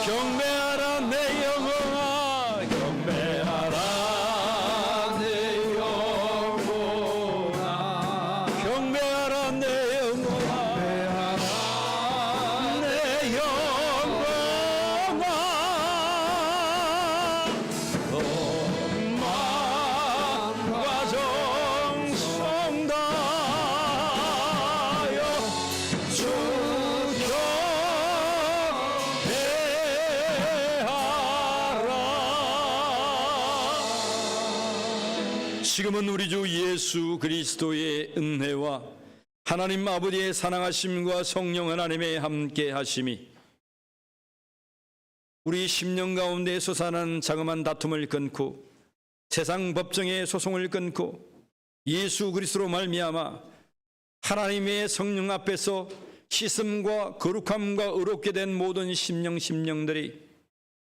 경배하라 내 영혼아, 경배하라 내 영혼아, 경배하라 내 영혼아, 내 영혼아. 온 마음과 정성 다하여 주 경배하라. 지금은 우리 주 예수 그리스도의 은혜와 하나님 아버지의 사랑하심과 성령 하나님의 함께 하심이 우리 심령 가운데 솟아난 자그마한 다툼을 끊고 세상 법정의 소송을 끊고 예수 그리스도로 말미암아 하나님의 성령 앞에서 씻음과 거룩함과 의롭게 된 모든 심령들이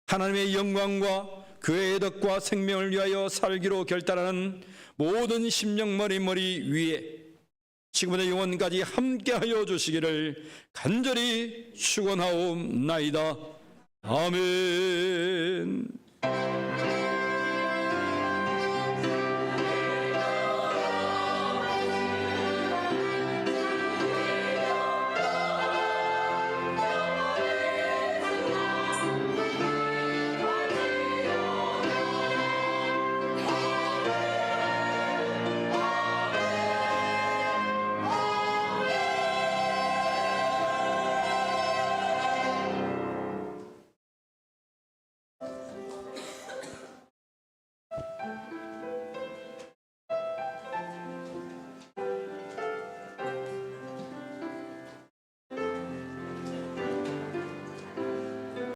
하나님의 영광과 그의 덕과 생명을 위하여 살기로 결단하는 모든 심령 머리 위에 지금부터 영원까지 함께하여 주시기를 간절히 축원하옵나이다. 아멘.